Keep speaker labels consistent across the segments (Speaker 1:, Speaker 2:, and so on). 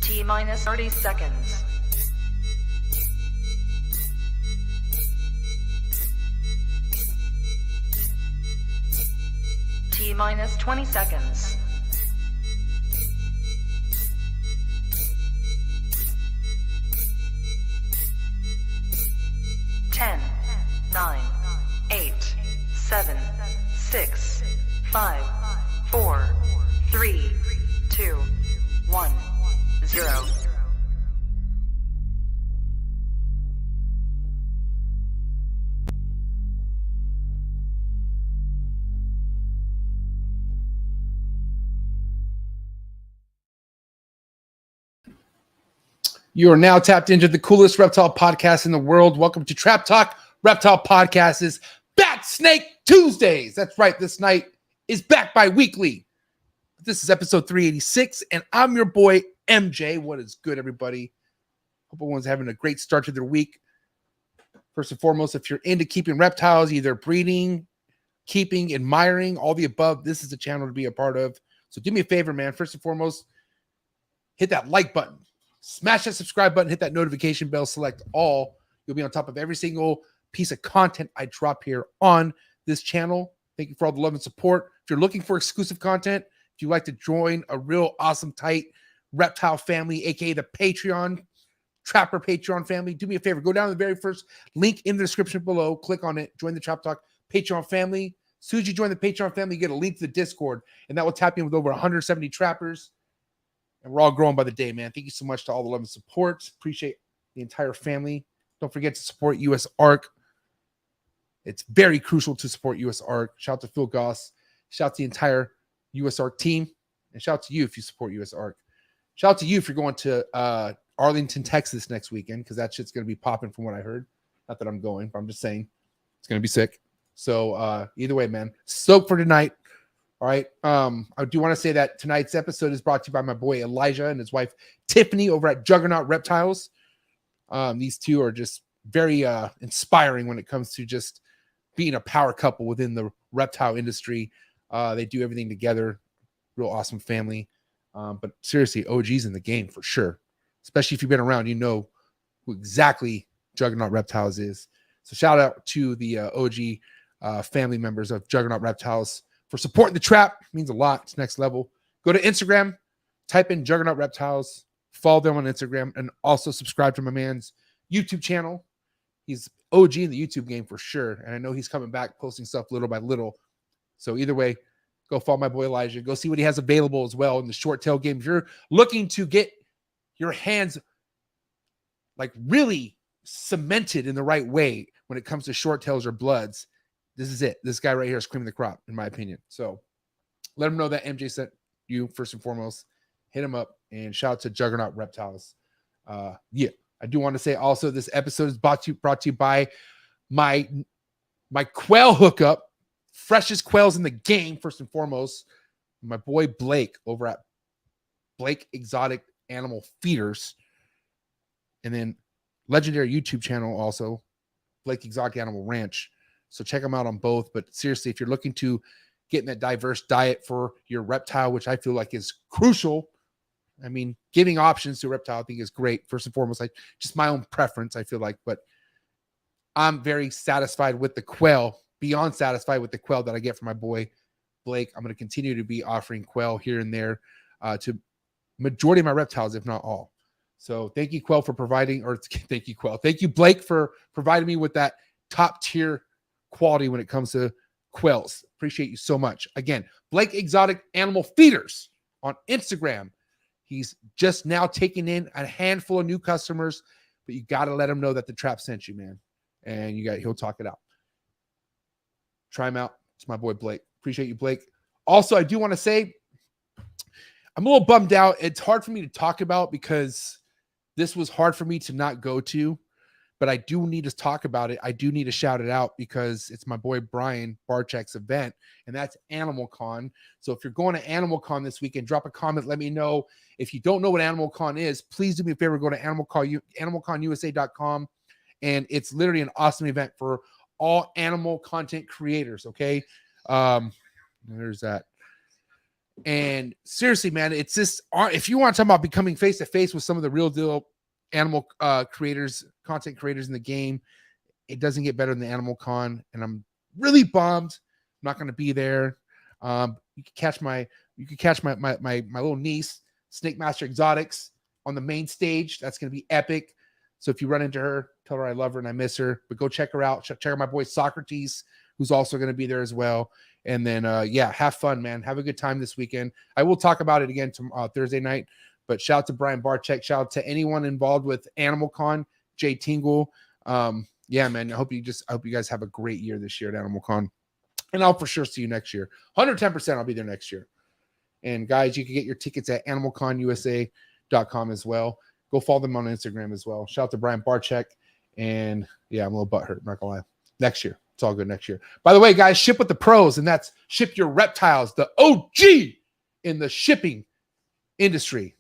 Speaker 1: T-minus 30 seconds. T-minus 20 seconds. Ten, 9, 8, 7, 6, 5, 4, 3, 2, 1, 0.
Speaker 2: You are now tapped into the coolest reptile podcast in the world. Welcome to Trap Talk Reptile Podcast's Bat Snake Tuesdays. That's right. This night is back bi-weekly. This is episode 386, and I'm your boy, MJ. What is good, everybody? Hope everyone's having a great start to their week. First and foremost, if you're into keeping reptiles, either breeding, keeping, admiring, all the above, this is the channel to be a part of. So do me a favor, man. First and foremost, hit that like button. Smash that subscribe button, hit that notification bell, select all. You'll be on top of every single piece of content I drop here on this channel. Thank you for all the love and support. If you're looking for exclusive content, if you'd like to join a real awesome, tight reptile family, aka the Patreon, Trapper Patreon family, do me a favor. Go down to the very first link in the description below. Click on it. Join the Trap Talk Patreon family. As soon as you join the Patreon family, you get a link to the Discord, and that will tap you in with over 170 trappers. And we're all growing by the day, man. Thank you so much to all the love and support. Appreciate the entire family. Don't forget to support US ARC. It's very crucial to support US ARC. Shout out to Phil Goss. Shout out to the entire US ARC team. And shout out to you if you support US ARC. Shout out to you if you're going to Arlington, Texas next weekend, because that shit's going to be popping from what I heard. Not that I'm going, but I'm just saying it's going to be sick. So either way, man, stoked for tonight. All right. I do want to say that tonight's episode is brought to you by my boy Elijah and his wife Tiffany over at Juggernaut Reptiles. These two are just very inspiring when it comes to just being a power couple within the reptile industry. They do everything together. Real awesome family. But seriously, OGs in the game for sure. Especially if you've been around, you know who exactly Juggernaut Reptiles is. So shout out to the OG family members of Juggernaut Reptiles for supporting the trap. It means a lot. It's next level. Go to Instagram, type in Juggernaut Reptiles, follow them on Instagram, and also subscribe to my man's YouTube channel. He's OG in the YouTube game for sure, and I know he's coming back, posting stuff little by little. So either way, go follow my boy Elijah. Go see what he has available as well in the short tail game. If you're looking to get your hands like really cemented in the right way when it comes to short tails or bloods, this is it. This guy right here is cream of the crop, in my opinion. So let him know that MJ sent you first and foremost. Hit him up, and shout out to Juggernaut Reptiles. Yeah, I do want to say also this episode is brought to you by my quail hookup, freshest quails in the game. First and foremost, my boy Blake over at Blake Exotic Animal Feeders, and then legendary YouTube channel also, Blake Exotic Animal Ranch. So check them out on both. But seriously, if you're looking to get in that diverse diet for your reptile, which I feel like is crucial. I mean, giving options to a reptile I think is great. First and foremost, like just my own preference, I feel like. But I'm very satisfied with the quail, beyond satisfied with the quail that I get from my boy Blake. I'm going to continue to be offering quail here and there to majority of my reptiles, if not all. So thank you, Quail, for providing, or thank you, Quail. Thank you, Blake, for providing me with that top tier quality when it comes to quails. Appreciate you so much. Again, Blake Exotic Animal Feeders on Instagram. He's just now taking in a handful of new customers, but you got to let him know that the trap sent you, man. And he'll talk it out. Try him out. It's my boy Blake. Appreciate you, Blake. Also, I do want to say I'm a little bummed out. It's hard for me to talk about because this was hard for me to not go to. But I do need to talk about it. I do need to shout it out because it's my boy Brian Barczyk's event, and that's Animal Con. So if you're going to Animal Con this weekend, drop a comment. Let me know. If you don't know what Animal Con is, please do me a favor. Go to animalconusa.com, and it's literally an awesome event for all animal content creators, okay? There's that. And seriously, man, it's just, if you want to talk about becoming face to face with some of the real deal animal creators, content creators in the game, it doesn't get better than the Animal Con. And I'm really bummed I'm not going to be there. You can catch my little niece, Snake Master Exotics, on the main stage. That's going to be epic. So if you run into her, tell her I love her and I miss her. But go check her out. Check out my boy Socrates, who's also going to be there as well. And then, yeah, have fun, man. Have a good time this weekend. I will talk about it again Thursday night. But shout out to Brian Barczyk. Shout out to anyone involved with Animal Con, Jay Tingle. Yeah, man. I hope you guys have a great year this year at Animal Con. And I'll for sure see you next year. 110% I'll be there next year. And guys, you can get your tickets at animalconusa.com as well. Go follow them on Instagram as well. Shout out to Brian Barczyk. And yeah, I'm a little butthurt, I'm not gonna lie. Next year. It's all good next year. By the way, guys, ship with the pros, and that's Ship Your Reptiles, the OG in the shipping industry.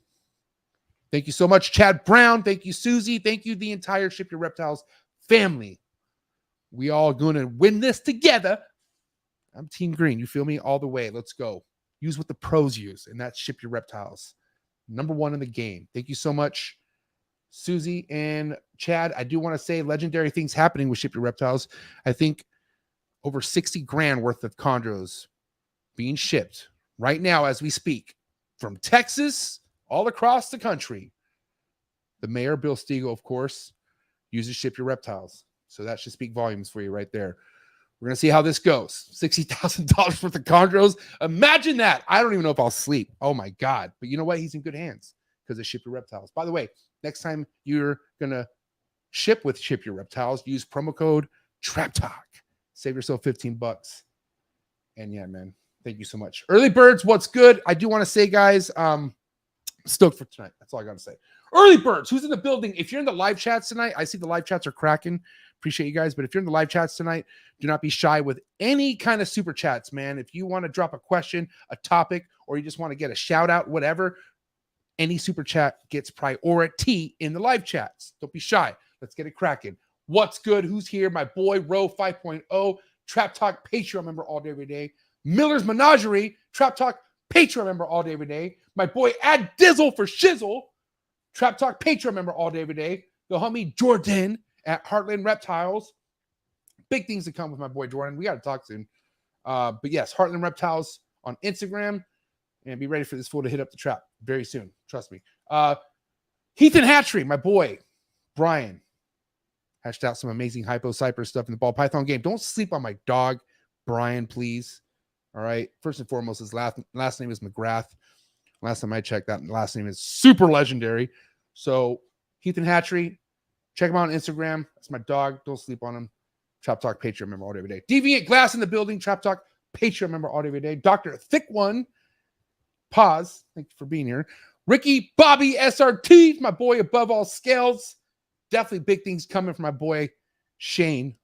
Speaker 2: Thank you so much, Chad Brown. Thank you, Susie. Thank you, the entire Ship Your Reptiles family. We all going to win this together. I'm Team Green. You feel me? All the way. Let's go. Use what the pros use, and that's Ship Your Reptiles. #1 in the game. Thank you so much, Susie and Chad. I do want to say legendary things happening with Ship Your Reptiles. I think over 60 grand worth of chondros being shipped right now as we speak from Texas all across the country. The mayor, Bill Stiegel, of course, uses Ship Your Reptiles. So that should speak volumes for you right there. We're going to see how this goes. $60,000 worth of chondros. Imagine that. I don't even know if I'll sleep. Oh, my God. But you know what? He's in good hands because of Ship Your Reptiles. By the way, next time you're going to ship with Ship Your Reptiles, use promo code TRAPTALK. Save yourself $15. And yeah, man, thank you so much. Early birds, what's good? I do want to say, guys, stoked for tonight. That's all I got to say. Early birds, who's in the building? If you're in the live chats tonight, I see the live chats are cracking. Appreciate you guys. But if you're in the live chats tonight, do not be shy with any kind of super chats, man. If you want to drop a question, a topic, or you just want to get a shout out, whatever, any super chat gets priority in the live chats. Don't be shy. Let's get it cracking. What's good? Who's here? My boy, Row 5.0, Trap Talk Patreon member all day, every day. Miller's Menagerie, Trap Talk Patreon member all day, every day. My boy, Ad Dizzle for Shizzle, Trap Talk Patreon member all day, every day. The homie Jordan at Heartland Reptiles. Big things to come with my boy Jordan. We got to talk soon. But yes, Heartland Reptiles on Instagram. And be ready for this fool to hit up the trap very soon. Trust me. Heath and Hatchery, my boy, Brian. Hashed out some amazing Hypo Cypress stuff in the ball python game. Don't sleep on my dog, Brian, please. All right. First and foremost, his last name is McGrath. Last time I checked, that last name is super legendary. So Heath and Hatchery, check him out on Instagram. That's my dog. Don't sleep on him. Trap Talk Patreon member all day, every day. Deviant Glass in the building. Trap Talk Patreon member all day, every day. Dr. Thick One. Pause. Thank you for being here. Ricky Bobby SRT, my boy above all scales. Definitely big things coming from my boy Shane,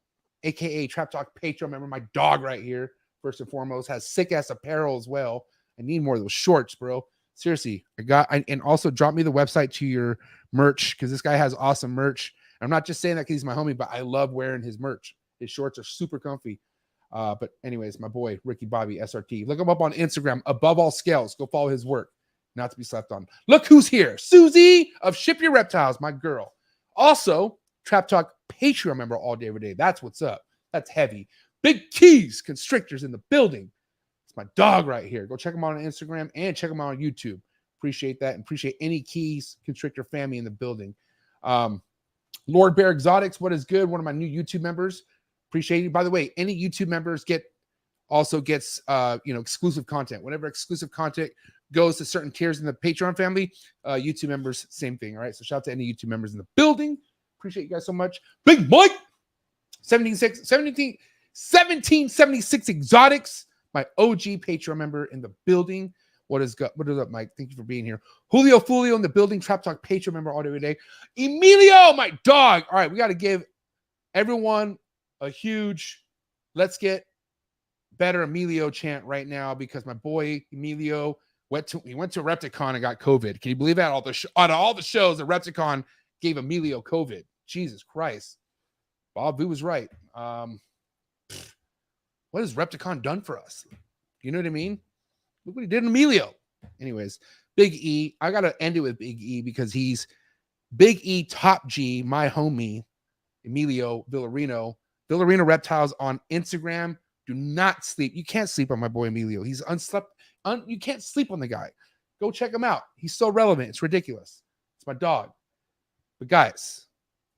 Speaker 2: aka Trap Talk Patreon member. My dog right here, first and foremost, has sick ass apparel as well. I need more of those shorts, bro. Seriously, and also drop me the website to your merch because this guy has awesome merch. I'm not just saying that because he's my homie, but I love wearing his merch. His shorts are super comfy. But anyways, my boy, Ricky Bobby, SRT. Look him up on Instagram, above all scales. Go follow his work. Not to be slept on. Look who's here. Susie of Ship Your Reptiles, my girl. Also, Trap Talk Patreon member all day, every day. That's what's up. That's heavy. Big Keys Constrictors in the building. It's my dog right here. Go check him out on Instagram and check him out on YouTube. Appreciate that. And appreciate any Keys Constrictor family in the building. Lord Bear Exotics, what is good? One of my new YouTube members. Appreciate you. By the way, any YouTube members gets exclusive content. Whenever exclusive content goes to certain tiers in the Patreon family, YouTube members, same thing. All right. So shout out to any YouTube members in the building. Appreciate you guys so much. Big Mike, 1776 Exotics, my OG Patreon member in the building. What is up, Mike? Thank you for being here. Julio Fulio in the building. Trap Talk Patreon member all day, every day. Emilio, my dog. All right. We got to give everyone a huge let's get better Emilio chant right now because my boy Emilio went to Repticon and got COVID. Can you believe that? Out of all the shows, the Repticon gave Emilio COVID. Jesus Christ. Bob Vu was right. What has Repticon done for us? You know what I mean? Look what he did in Emilio. Anyways, Big E. I got to end it with Big E because he's Big E Top G, my homie, Emilio Villarino. Villarino Reptiles on Instagram. Do not sleep. You can't sleep on my boy Emilio. He's unslept. You can't sleep on the guy. Go check him out. He's so relevant. It's ridiculous. It's my dog. But guys,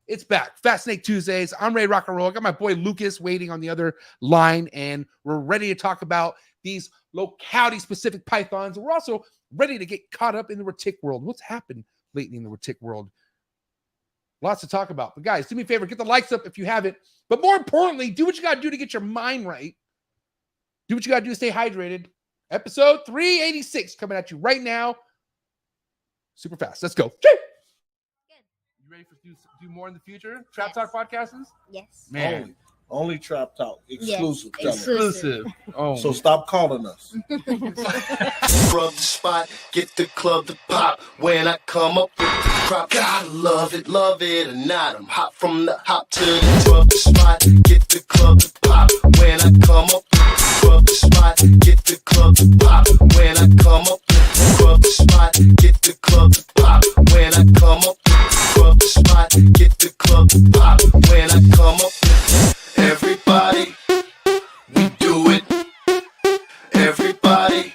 Speaker 2: it's back. Fat Snake Tuesdays. I'm ready to rock and roll. I got my boy Lucas waiting on the other line, and we're ready to talk about these locality-specific pythons. We're also ready to get caught up in the retic world. What's happened lately in the retic world? Lots to talk about. But guys, do me a favor. Get the likes up if you haven't. But more importantly, do what you got to do to get your mind right. Do what you got to do to stay hydrated. Episode 386 coming at you right now. Super fast. Let's go. Good. You ready for do more in the future? Trap Talk podcasts?
Speaker 3: Yes.
Speaker 2: Man.
Speaker 4: Only Trap Talk. Exclusive.
Speaker 3: Yes.
Speaker 2: Exclusive. Oh.
Speaker 4: So stop calling us.
Speaker 5: Rub the spot, get the club to pop. When I come up with the crop, gotta love it or not. I'm hot from the hop to the rub the spot, get the club to pop. When I come up with the rub the spot, get the club to pop. When I come up with the rub the spot, get the club to pop. When I come up with the rub the spot, get the club to pop. When I come up with everybody, we do it. Everybody,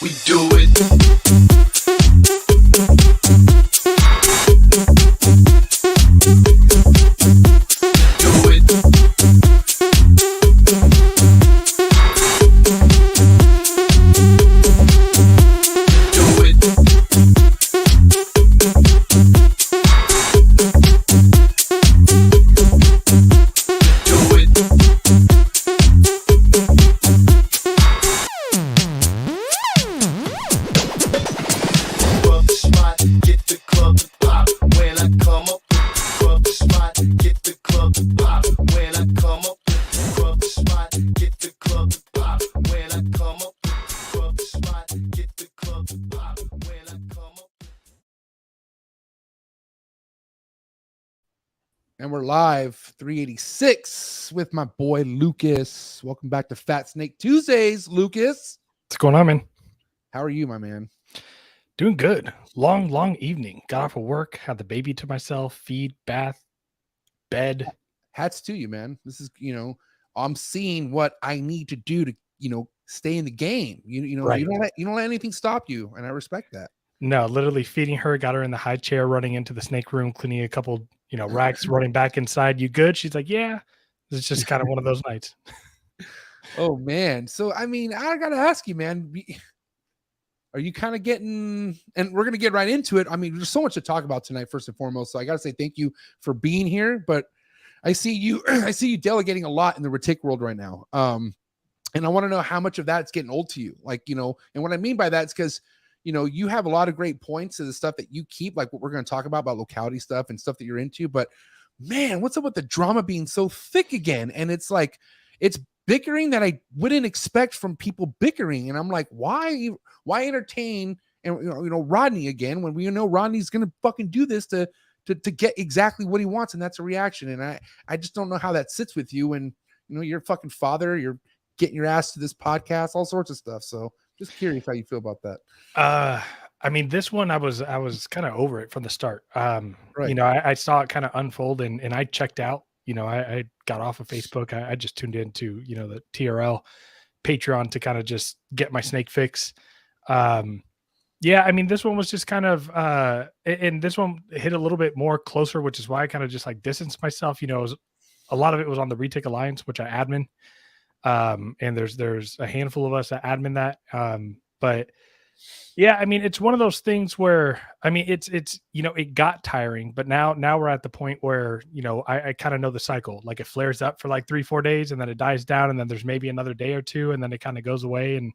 Speaker 5: we do it. Do it. Do it. Do it. Rub the spot, get the club to pop. When I come up with the rub the spot, get the club to pop. When I come up with the rub the spot, get the club to pop. When I come up with the rub the spot, get the club to pop. When I come up.
Speaker 2: And we're live 386 with my boy Lucas. Welcome back to Fat Snake Tuesdays, Lucas.
Speaker 6: What's going on, man?
Speaker 2: How are you, my man?
Speaker 6: Doing good. Long evening. Got off of work, had the baby to myself, feed, bath, bed.
Speaker 2: Hats to you, man. This is, I'm seeing what I need to do to, stay in the game.
Speaker 6: Right.
Speaker 2: You don't let anything stop you, and I respect that.
Speaker 6: No, literally feeding her, got her in the high chair, running into the snake room, cleaning a couple, racks, running back inside. You good? She's like, yeah. It's just kind of one of those nights.
Speaker 2: Oh man. So I gotta ask you, man. Are you kind of getting, and we're going to get right into it. I mean, there's so much to talk about tonight, first and foremost. So I got to say thank you for being here, but I see you delegating a lot in the retic world right now. And I want to know how much of that's getting old to you. Like, and what I mean by that is because, you have a lot of great points to the stuff that you keep, like what we're going to talk about locality stuff and stuff that you're into. But man, what's up with the drama being so thick again? And it's like, it's bickering that I wouldn't expect from people bickering. And I'm like, why entertain and Rodney again when we know Rodney's gonna fucking do this to get exactly what he wants, and that's a reaction. And I just don't know how that sits with you. And you're a fucking father, you're getting your ass to this podcast, all sorts of stuff. So just curious how you feel about that.
Speaker 6: I mean, this one I was kind of over it from the start.
Speaker 2: Right.
Speaker 6: I saw it kind of unfold and I checked out. I got off of Facebook. I just tuned into, the TRL Patreon to kind of just get my snake fix. Yeah, I mean, this one was just kind of, and this one hit a little bit more closer, which is why I kind of just like distanced myself. A lot of it was on the Retic Alliance, which I admin. And there's a handful of us that admin that. But yeah, I mean, it's one of those things where, I mean, it's, it got tiring, but now we're at the point where, I kind of know the cycle. Like it flares up for like 3-4 days and then it dies down and then there's maybe another day or two and then it kind of goes away. And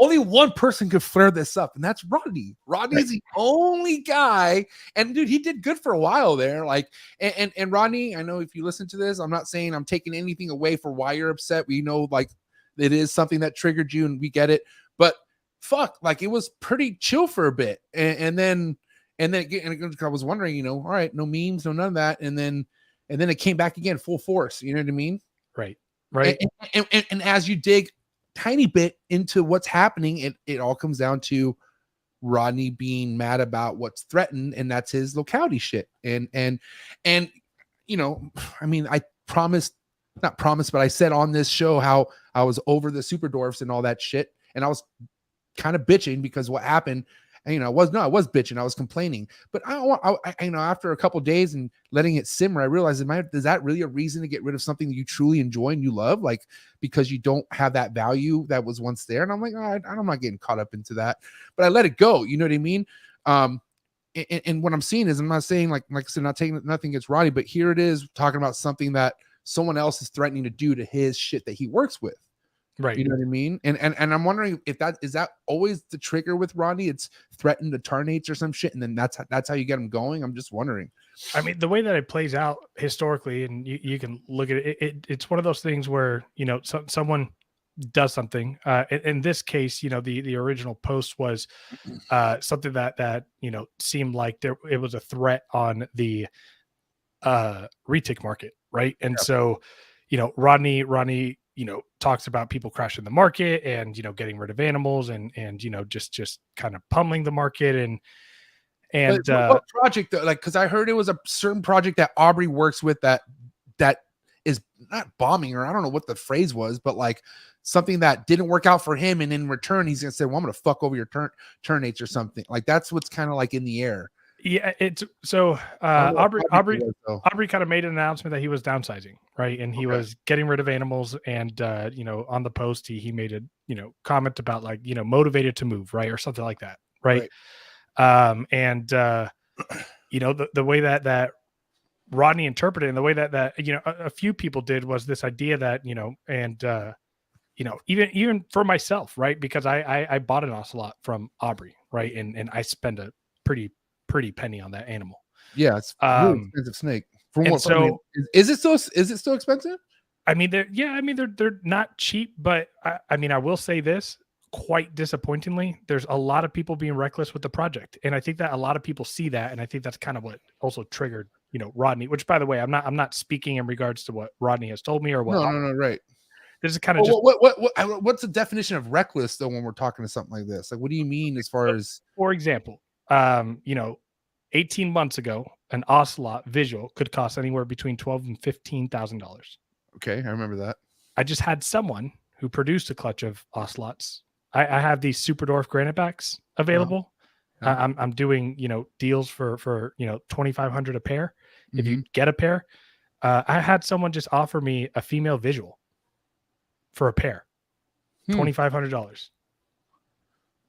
Speaker 2: only one person could flare this up, and that's Rodney. Rodney's the only guy, and dude, he did good for a while there. Like, and Rodney, I know if you listen to this, I'm not saying I'm taking anything away for why you're upset. We know like it is something that triggered you, and we get it. But fuck, like it was pretty chill for a bit, and then I was wondering, all right, no memes, no none of that, and then it came back again full force. You know what I mean?
Speaker 6: Right.
Speaker 2: And as you dig tiny bit into what's happening, it all comes down to Rodney being mad about what's threatened, and that's his locality shit. And you know, I mean, not promised, but I said on this show how I was over the super dwarfs and all that shit, and I was kind of bitching because what happened. And, you know, I was bitching, I was complaining, but you know, after a couple of days and letting it simmer, I realized, is that really a reason to get rid of something that you truly enjoy and you love, like because you don't have that value that was once there? And I'm like, I'm not getting caught up into that, but I let it go. You know what I mean? And what I'm seeing is, I'm not saying like I said, not taking nothing against Roddy, but here it is talking about something that someone else is threatening to do to his shit that he works with.
Speaker 6: Right.
Speaker 2: You know what I mean? And I'm wondering if that is always the trigger with Rodney. It's threatened to tarnates or some shit, and then that's how you get him going. I'm just wondering.
Speaker 6: I mean, the way that it plays out historically, and you can look at it, it's one of those things where, you know, someone does something. In this case, you know, the original post was something that you know, seemed like it was a threat on the retic market, right? And so, you know, Rodney, you know, talks about people crashing the market and, you know, getting rid of animals and, you know, just kind of pummeling the market and
Speaker 2: what project though? Like, cause I heard it was a certain project that Aubrey works with that is not bombing, or I don't know what the phrase was, but like something that didn't work out for him. And in return, he's going to say, well, I'm going to fuck over your turnates or something. Like that's what's kind of like in the air.
Speaker 6: Yeah, it's so Aubrey kind of made an announcement that he was downsizing, right? And he was getting rid of animals. And you know, on the post, he made a, you know, comment about like, you know, motivated to move, right, or something like that, right? You know, the way that Rodney interpreted, and the way that you know, a few people did, was this idea that, you know, and you know, even for myself, right, because I bought an ocelot from Aubrey, right, and I spend a pretty penny on that animal.
Speaker 2: Yeah, it's really expensive snake. From what? So, I mean, is it still expensive?
Speaker 6: I mean, they're not cheap, but I mean, I will say this, quite disappointingly, there's a lot of people being reckless with the project, and I think that a lot of people see that, and I think that's kind of what also triggered, you know, Rodney. Which, by the way, I'm not speaking in regards to what Rodney has told me or what.
Speaker 2: No, right.
Speaker 6: This is kind of
Speaker 2: what's the definition of reckless though when we're talking to something like this? Like, what do you mean as far as,
Speaker 6: for example, you know, 18 months ago, an ocelot visual could cost anywhere between $12,000 and $15,000.
Speaker 2: Okay, I remember that.
Speaker 6: I just had someone who produced a clutch of ocelots. I have these super dwarf granite backs available. I'm doing, you know, deals for you know, $2,500 a pair. If you get a pair, I had someone just offer me a female visual for a pair, $2,500.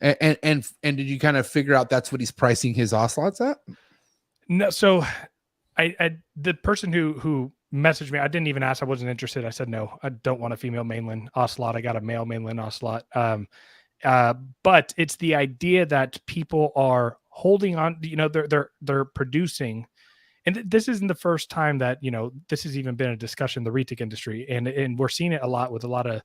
Speaker 2: And did you kind of figure out that's what he's pricing his ocelots at?
Speaker 6: No, so I the person who messaged me, I didn't even ask. I wasn't interested. I said no, I don't want a female mainland ocelot. I got a male mainland ocelot. But it's the idea that people are holding on. You know, they're producing, and this isn't the first time that, you know, this has even been a discussion in the retic industry, and we're seeing it a lot with a lot of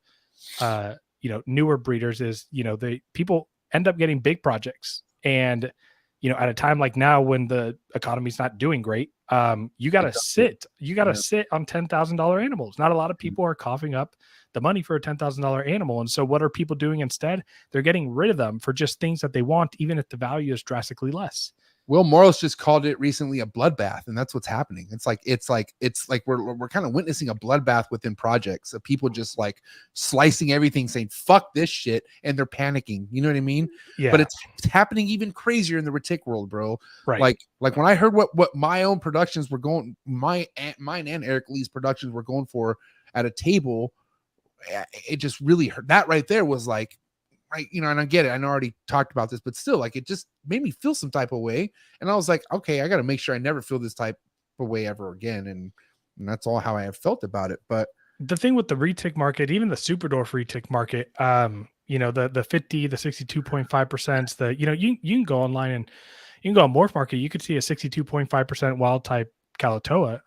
Speaker 6: you know, newer breeders. Is, you know, people end up getting big projects, and, you know, at a time like now when the economy's not doing great, you got to sit on $10,000 animals. Not a lot of people are coughing up the money for a $10,000 animal. And so what are people doing instead? They're getting rid of them for just things that they want, even if the value is drastically less.
Speaker 2: Will Morris just called it recently a bloodbath, and that's what's happening. It's like we're kind of witnessing a bloodbath within projects of people just like slicing everything, saying fuck this shit, and they're panicking. You know what I mean?
Speaker 6: Yeah.
Speaker 2: But it's happening even crazier in the retic world, bro.
Speaker 6: Right.
Speaker 2: Like when I heard what my own productions were going, mine and Eric Lee's productions were going for at a table, it just really hurt. That right there was like, right, you know, and I get it. I already talked about this, but still, like, it just made me feel some type of way. And I was like, okay, I got to make sure I never feel this type of way ever again. And that's all how I have felt about it. But
Speaker 6: the thing with the retic market, even the super dwarf retic market, you know, the 50, the 62.5%, the, you know, you can go online and you can go on MORPH market. You could see a 62.5% wild type Calatoa.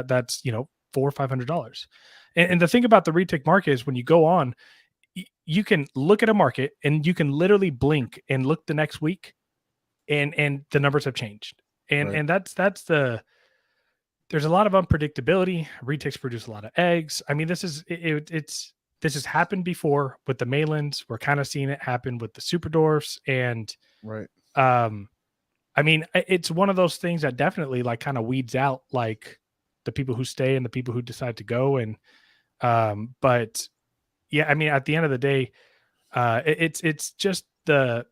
Speaker 6: That's, you know, $400 or $500. And the thing about the retic market is when you go on, you can look at a market and you can literally blink and look the next week and the numbers have changed. And that's there's a lot of unpredictability. Retics produce a lot of eggs. I mean, this is, it's this has happened before with the Malins. We're kind of seeing it happen with the super dwarfs. And
Speaker 2: Right.
Speaker 6: I mean, it's one of those things that definitely like kind of weeds out like the people who stay and the people who decide to go. And but yeah, I mean, at the end of the day, it's just the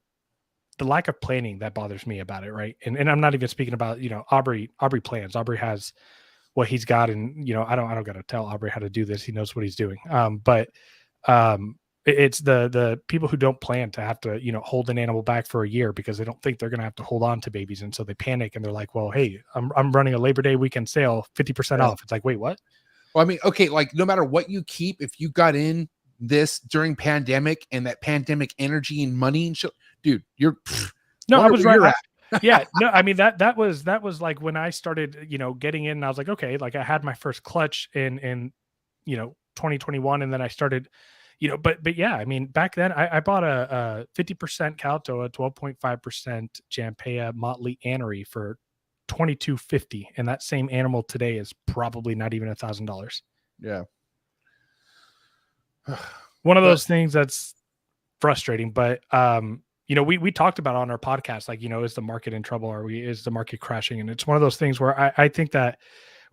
Speaker 6: lack of planning that bothers me about it, right? And I'm not even speaking about, you know, Aubrey plans. Aubrey has what he's got, and you know, I don't got to tell Aubrey how to do this. He knows what he's doing. But it's the people who don't plan to have to, you know, hold an animal back for a year because they don't think they're going to have to hold on to babies, and so they panic and they're like, well, hey, I'm running a Labor Day weekend sale, 50% off. It's like, wait, what?
Speaker 2: Well, I mean, okay, like no matter what you keep, if you got in this during pandemic and that pandemic energy and money and shit, dude, you're
Speaker 6: no, I was right. Yeah, no, I mean that was like when I started, you know, getting in, and I was like, okay, like I had my first clutch in you know 2021, and then I started, you know, but yeah, I mean back then I bought a 50% Calto, a 12.5% Jampea Motley Anery for $2,250, and that same animal today is probably not even $1,000.
Speaker 2: Yeah.
Speaker 6: One of those things that's frustrating, but you know, we talked about on our podcast, like, you know, is the market in trouble? Is the market crashing? And it's one of those things where I think that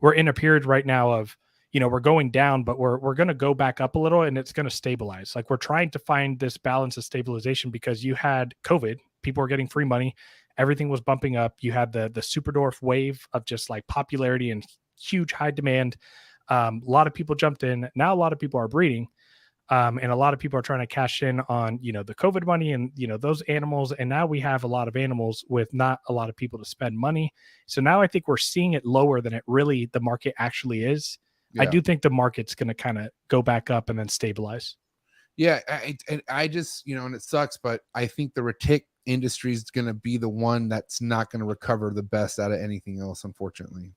Speaker 6: we're in a period right now of, you know, we're going down, but we're going to go back up a little, and it's going to stabilize. Like we're trying to find this balance of stabilization because you had COVID, people were getting free money, everything was bumping up. You had the super dwarf wave of just like popularity and huge high demand. A lot of people jumped in. Now a lot of people are breeding. And a lot of people are trying to cash in on, you know, the COVID money and, you know, those animals. And now we have a lot of animals with not a lot of people to spend money. So now I think we're seeing it lower than it really, the market actually is. Yeah. I do think the market's going to kind of go back up and then stabilize.
Speaker 2: Yeah. I just, you know, and it sucks, but I think the retic industry is going to be the one that's not going to recover the best out of anything else, unfortunately.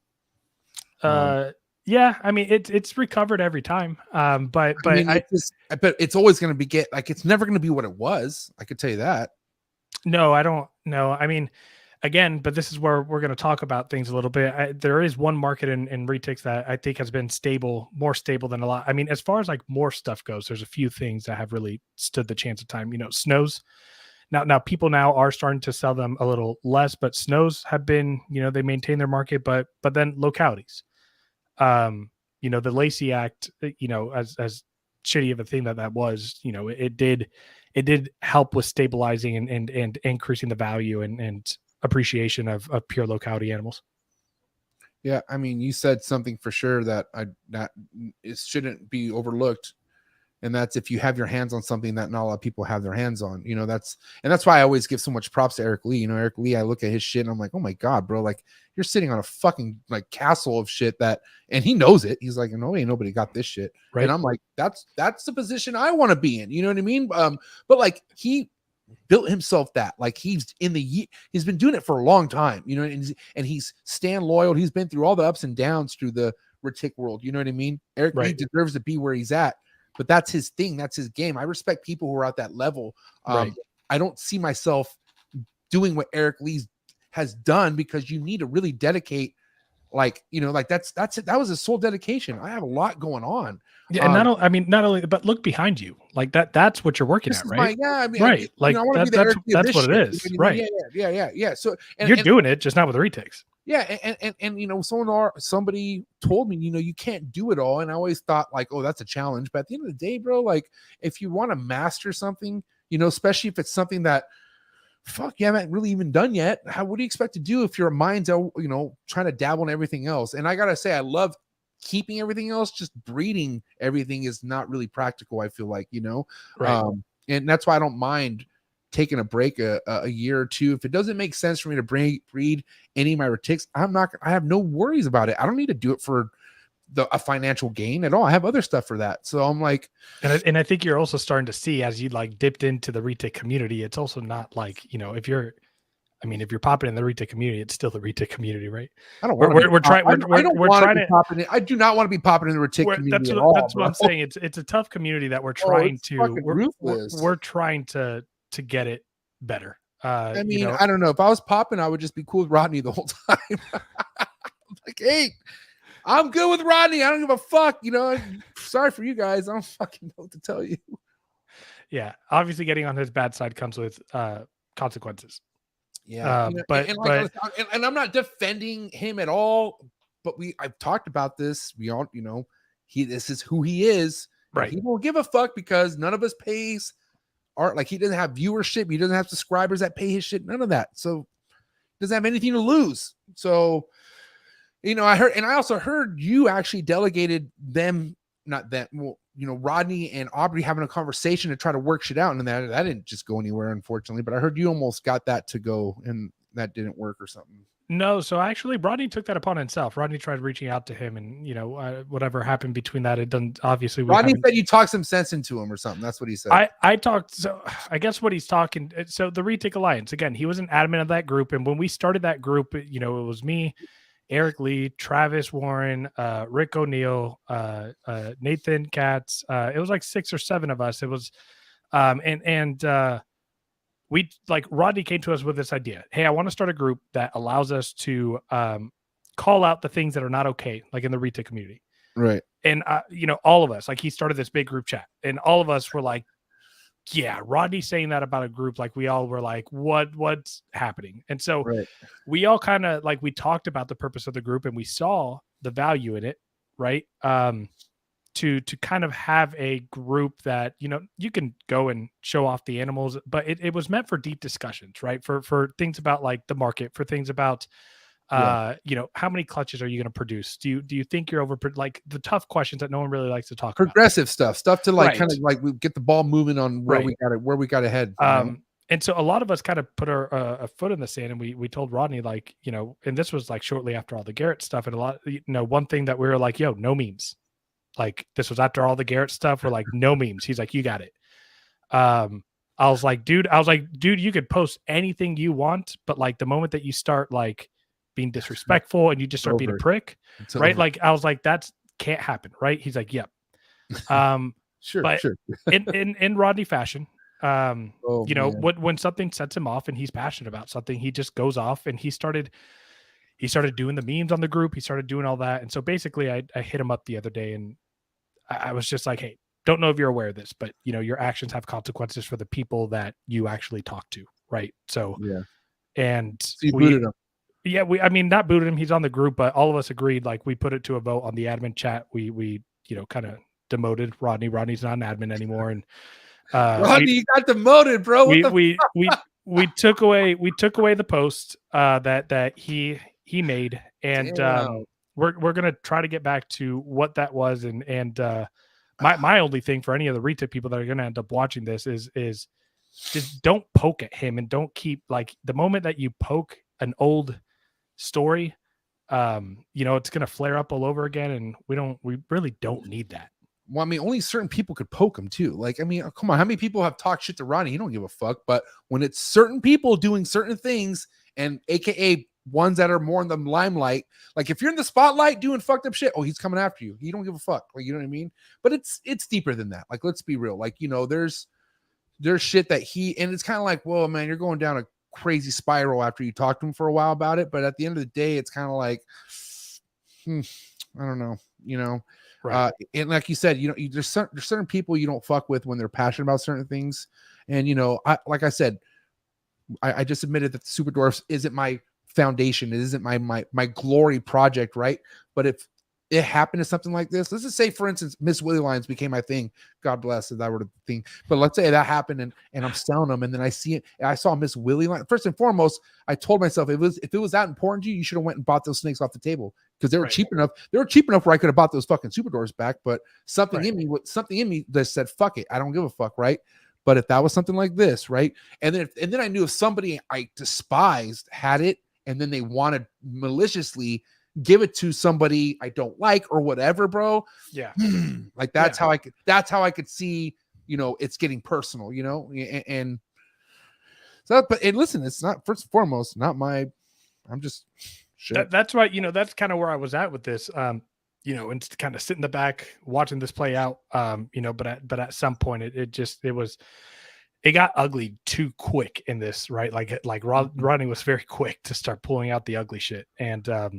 Speaker 6: Yeah, I mean it's recovered every time. But
Speaker 2: I mean, but it's always going to be it's never going to be what it was. I could tell you that.
Speaker 6: No, I don't know. I mean, again, but this is where we're going to talk about things a little bit. There is one market in retics that I think has been stable, more stable than a lot. I mean, as far as like more stuff goes, there's a few things that have really stood the chance of time. You know, snows. Now people now are starting to sell them a little less, but snows have been, you know, they maintain their market, but then localities. You know, the Lacey Act, you know, as shitty of a thing that was, you know, it did help with stabilizing and increasing the value and appreciation of pure locality animals.
Speaker 2: Yeah, I mean, you said something for sure that it shouldn't be overlooked, and that's if you have your hands on something that not a lot of people have their hands on. You know, that's why I always give so much props to Eric Lee. You know, Eric Lee, I look at his shit and I'm like, oh my God, bro, like you're sitting on a fucking like castle of shit and he knows it. He's like, no, ain't nobody got this shit. Right. And I'm like, that's the position I want to be in. You know what I mean? But like he built himself that, like he's been doing it for a long time, you know, and he's stand loyal. He's been through all the ups and downs through the retic world. You know what I mean? Eric Lee deserves to be where he's at. But that's his thing. That's his game. I respect people who are at that level. I don't see myself doing what Eric Lee has done because you need to really dedicate, like, you know, like that was his sole dedication. I have a lot going on.
Speaker 6: Yeah, and not only, but look behind you. Like that's what you're working at, right? Right. Like that's what it is. Right.
Speaker 2: Yeah. So
Speaker 6: you're doing it, just not with the retics.
Speaker 2: Yeah, and you know, somebody told me, you know, you can't do it all, and I always thought like, oh, that's a challenge. But at the end of the day, bro, like if you want to master something, you know, especially if it's something that you haven't really even done yet, what do you expect to do if your mind's out, you know, trying to dabble in everything else? And I gotta say, I love keeping everything else. Just breeding everything is not really practical. I feel like, you know, and that's why I don't mind taking a break a year or two. If it doesn't make sense for me to breed any of my retics, I have no worries about it. I don't need to do it for a financial gain at all. I have other stuff for that. So I'm like,
Speaker 6: and I think you're also starting to see, as you like dipped into the retic community, it's also not like, you know, if you're popping in the retic community, it's still the retic community, right?
Speaker 2: I don't want we're trying to pop in. I do not want to be popping in the retic community at all.
Speaker 6: That's what I'm saying. It's a tough community that we're trying we're trying to get it better.
Speaker 2: I mean,
Speaker 6: you know,
Speaker 2: I don't know. If I was popping, I would just be cool with Rodney the whole time. Like, hey, I'm good with Rodney. I don't give a fuck. You know, sorry for you guys. I don't fucking know what to tell you.
Speaker 6: Yeah, obviously getting on his bad side comes with consequences.
Speaker 2: Yeah,
Speaker 6: but
Speaker 2: and I'm not defending him at all, but I've talked about this. We all, this is who he is.
Speaker 6: Right.
Speaker 2: He won't give a fuck because none of us pays art. Like, he doesn't have viewership. He doesn't have subscribers that pay his shit. None of that. So he doesn't have anything to lose. So, I also heard you actually delegated them, not that, well, Rodney and Aubrey having a conversation to try to work shit out. And that didn't just go anywhere, unfortunately, but I heard you almost got that to go and that didn't work or something.
Speaker 6: No, so actually Rodney took that upon himself. Rodney tried reaching out to him, and whatever happened between that, it doesn't, obviously.
Speaker 2: Rodney said you talked some sense into him or something. That's what he said.
Speaker 6: I talked, so I guess what he's talking, so the Retake Alliance, again, he was an admin of that group, and when we started that group, it was me, Eric Lee, Travis Warren, Rick O'Neill, Nathan Katz. It was like 6 or 7 of us. It was, we, like, Rodney came to us with this idea. Hey, I want to start a group that allows us to call out the things that are not okay, like in the Retake community.
Speaker 2: Right.
Speaker 6: And, all of us, like, he started this big group chat, and all of us were like, yeah, Rodney saying that about a group, like, we all were like, what's happening? And so we all kind of, like, we talked about the purpose of the group, and we saw the value in it, right? To kind of have a group that, you can go and show off the animals, but it was meant for deep discussions, right? For things about, like, the market, for things about how many clutches are you going to produce? Do you think you're over, like, the tough questions that no one really likes to talk about?
Speaker 2: Progressive stuff to, like, kind of like we get the ball moving on where we got to head.
Speaker 6: And so a lot of us kind of put a foot in the sand, and we told Rodney, like, and this was like shortly after all the Garrett stuff, and a lot, one thing that we were like, yo, no memes. Like, this was after all the Garrett stuff. We're like, no memes. He's like, you got it. I was like, dude, you could post anything you want, but, like, the moment that you start, like, being disrespectful and you just start being a prick, right? Like, I was like, that can't happen, right? He's like, yep.
Speaker 2: Sure.
Speaker 6: in Rodney fashion,
Speaker 2: when
Speaker 6: when something sets him off and he's passionate about something, he just goes off, and he started doing the memes on the group. He started doing all that. And so basically I hit him up the other day, and I was just like, hey, don't know if you're aware of this, but your actions have consequences for the people that you actually talk to. Right. So, and
Speaker 2: so you booted him.
Speaker 6: Yeah, not booted him. He's on the group, but all of us agreed, like, we put it to a vote on the admin chat. We kind of demoted Rodney. Rodney's not an admin anymore. And
Speaker 2: Rodney, you got demoted, bro.
Speaker 6: We took away the post that he made, and we're gonna try to get back to what that was. And my only thing for any of the Retake people that are gonna end up watching this is just don't poke at him, and don't keep, like, the moment that you poke an old story, it's going to flare up all over again, and we really don't need that.
Speaker 2: Well, only certain people could poke him too. Like, come on, how many people have talked shit to Rodney? He don't give a fuck. But when it's certain people doing certain things, and AKA ones that are more in the limelight, like, if you're in the spotlight doing fucked up shit, oh, he's coming after you. He don't give a fuck. Like, you know what I mean? But it's deeper than that. Like, let's be real. Like, there's shit that and it's kind of like, well, man, you're going down a crazy spiral after you talk to him for a while about it, but at the end of the day, it's kind of like, I don't know,
Speaker 6: right.
Speaker 2: And like you said, there's certain people you don't fuck with when they're passionate about certain things, and like I said, I just admitted that the Super Dwarfs isn't my foundation, it isn't my glory project, right? But if it happened to something like this, let's just say, for instance, Miss Willie Lines became my thing. God bless if that were the thing. But let's say that happened, and I'm selling them, and then I see it, and I saw Miss Willie Line. First and foremost, I told myself, if it was that important to you, you should have went and bought those snakes off the table, because they were cheap enough. They were cheap enough where I could have bought those fucking Super Doors back. But something in me that said, fuck it, I don't give a fuck, right? But if that was something like this, right? And then I knew if somebody I despised had it, and then they wanted maliciously give it to somebody I don't like or whatever, bro.
Speaker 6: Yeah.
Speaker 2: Like, that's how I could see, it's getting personal, and so, but listen, it's not, first and foremost, not my, I'm just shit.
Speaker 6: That's right. That's kind of where I was at with this, and to kind of sit in the back watching this play out, but at some point it got ugly too quick in this, right? Like Rodney was very quick to start pulling out the ugly shit. And, I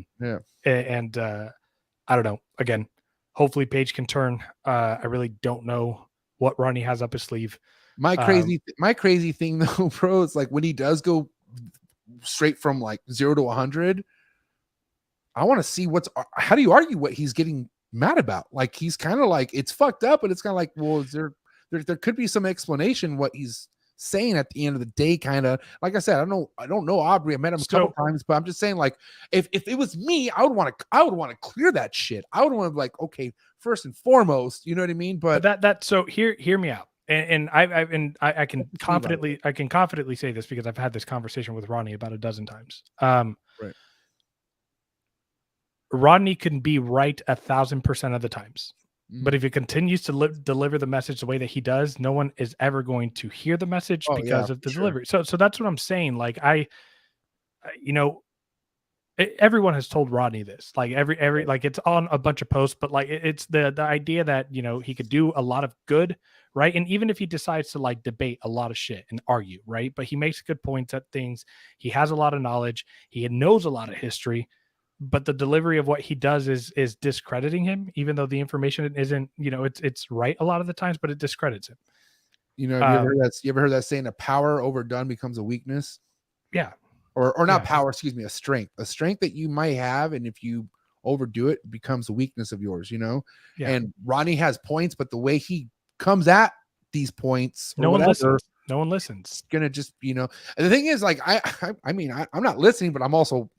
Speaker 6: don't know, again, Hopefully Paige can turn. I really don't know what Ronnie has up his sleeve.
Speaker 2: My crazy thing though, bro, is like when he does go straight from like 0 to 100, I want to see how do you argue what he's getting mad about? Like he's kind of like it's fucked up, but it's kind of like, well, is there could be some explanation what he's saying at the end of the day, kind of. Like I said, I don't know Aubrey. I met him a couple times, but I'm just saying, like, if it was me, I would want to clear that shit. I would want to like, okay, first and foremost, you know what I mean? But
Speaker 6: so hear me out. And I can confidently say this because I've had this conversation with Ronnie about a dozen times.
Speaker 2: Right.
Speaker 6: Rodney can be right 1,000% of the times. But if he continues to deliver the message the way that he does, no one is ever going to hear the message because of the delivery. So that's what I'm saying. Like everyone has told Rodney this. Like every like it's on a bunch of posts, but like it's the idea that he could do a lot of good, right? And even if he decides to like debate a lot of shit and argue, right? But he makes good points at things. He has a lot of knowledge. He knows a lot of history. But the delivery of what he does is discrediting him, even though the information isn't, it's right a lot of the times, but it discredits him.
Speaker 2: You ever heard that saying, a power overdone becomes a weakness?
Speaker 6: Yeah.
Speaker 2: Or not power, excuse me, a strength that you might have. And if you overdo it, it becomes a weakness of yours, Yeah. And Ronnie has points, but the way he comes at these points,
Speaker 6: no one listens. No one listens.
Speaker 2: It's gonna just, and the thing is, like, I mean, I'm not listening, but I'm also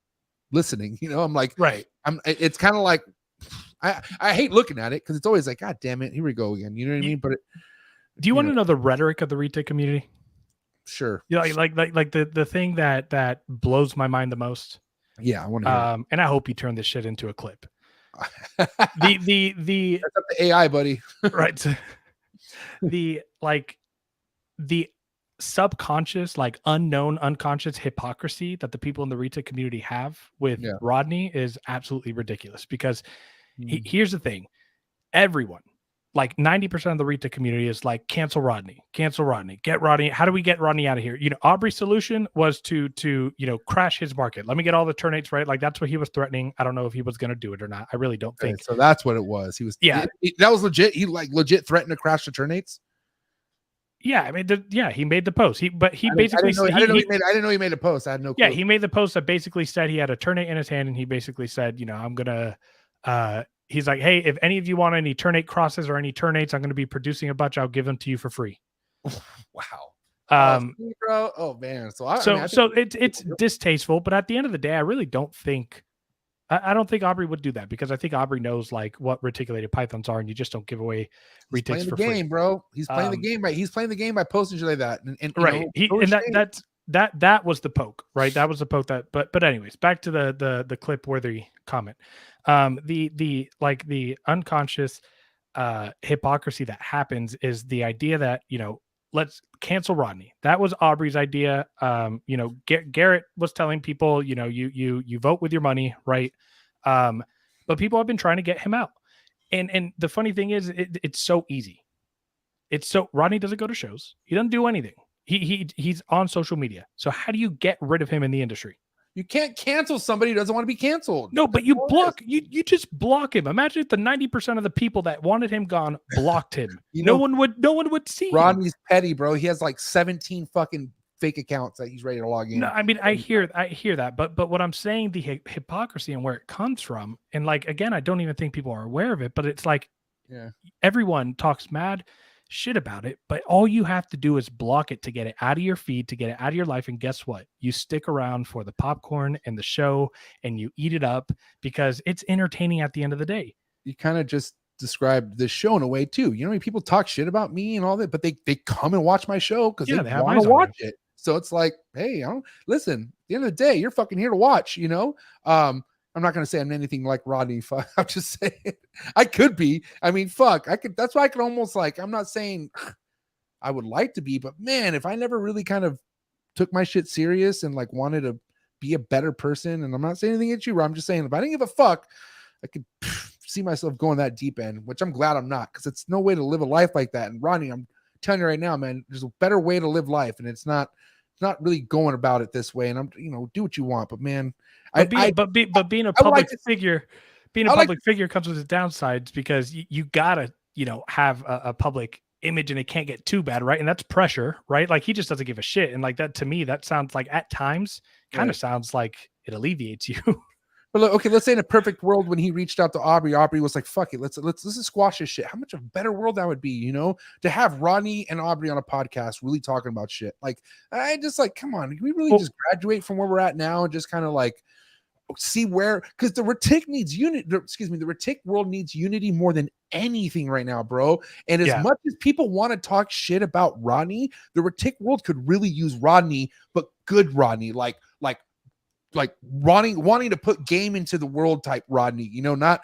Speaker 2: listening, I'm like,
Speaker 6: right.
Speaker 2: It's kind of like, I hate looking at it because it's always like, God damn it, here we go again. You know what I mean? But
Speaker 6: do you want to know the rhetoric of the retail community?
Speaker 2: Sure.
Speaker 6: Like the thing that blows my mind the most.
Speaker 2: Yeah, I want to.
Speaker 6: And I hope you turn this shit into a clip. the
Speaker 2: That's up to AI, buddy.
Speaker 6: Right. The subconscious, like unknown, unconscious hypocrisy that the people in the retail community have with Rodney is absolutely ridiculous. Because here's the thing: everyone, like 90% of the retail community, is like, cancel Rodney, get Rodney. How do we get Rodney out of here? Aubrey's solution was to crash his market. Let me get all the turnates right. Like that's what he was threatening. I don't know if he was going to do it or not. I really don't think.
Speaker 2: So that's what it was. He was.
Speaker 6: Yeah,
Speaker 2: that was legit. He legit threatened to crash the turnates.
Speaker 6: Yeah, I mean, he made the post. He basically.
Speaker 2: I didn't know he made a post. I had no clue.
Speaker 6: Yeah, he made the post that basically said he had a turnate in his hand, and he basically said, I'm gonna. He's like, hey, if any of you want any turnate crosses or any turnates, I'm gonna be producing a bunch. I'll give them to you for free.
Speaker 2: Wow. Bro. Oh man.
Speaker 6: So it's distasteful, but at the end of the day, I really don't think. I don't think Aubrey would do that because I think Aubrey knows like what reticulated pythons are, and you just don't give away retics for free.
Speaker 2: Bro. He's playing the game, right? He's playing the game by posting shit like that, and
Speaker 6: right. That was the poke, right? That was the poke. But anyways, back to the clip worthy comment. The unconscious hypocrisy that happens is the idea that let's cancel Rodney. That was Aubrey's idea. Garrett was telling people, you vote with your money, right? But people have been trying to get him out. And the funny thing is, it's so easy. Rodney doesn't go to shows. He doesn't do anything. He's on social media. So how do you get rid of him in the industry?
Speaker 2: You can't cancel somebody who doesn't want to be canceled.
Speaker 6: No, but you just block him. Imagine if the 90% of the people that wanted him gone blocked him. No one would see
Speaker 2: Rodney's petty, bro. He has like 17 fucking fake accounts that he's ready to log in.
Speaker 6: No, I mean, I hear that, but what I'm saying, the hypocrisy and where it comes from, and like, again, I don't even think people are aware of it, but it's like, everyone talks mad shit about it, but all you have to do is block it to get it out of your feed, to get it out of your life. And guess what? You stick around for the popcorn and the show, and you eat it up because it's entertaining at the end of the day.
Speaker 2: You kind of just described this show in a way too. People talk shit about me and all that, but they come and watch my show because they want to watch it. So it's like, hey, listen, at the end of the day, you're fucking here to watch, I'm not going to say I'm anything like Rodney. Fuck, I'm just saying I could be. I mean, fuck, I could. That's why I can almost like. I'm not saying I would like to be, but man, if I never really kind of took my shit serious and like wanted to be a better person, and I'm not saying anything at you, I'm just saying if I didn't give a fuck, I could see myself going that deep end, which I'm glad I'm not, because it's no way to live a life like that. And Rodney, I'm telling you right now, man, there's a better way to live life, and it's not really going about it this way. And I'm, do what you want, but man.
Speaker 6: Being a public figure, being a public figure comes with its downsides because you gotta, have a public image and it can't get too bad, right? And that's pressure, right? Like he just doesn't give a shit. And like that, to me, that sounds like at times kind of sounds like it alleviates you.
Speaker 2: But look, okay, let's say in a perfect world when he reached out to Aubrey was like, fuck it, let's just squash this shit. How much of a better world that would be, to have Ronnie and Aubrey on a podcast really talking about shit. Like, I just like, come on, can we really just graduate from where we're at now and just kind of like see where, because the Retic needs unity, the Retic world needs unity more than anything right now, bro. And as much as people want to talk shit about Rodney, the Retic world could really use Rodney, but good Rodney, like Rodney wanting to put game into the world type Rodney, not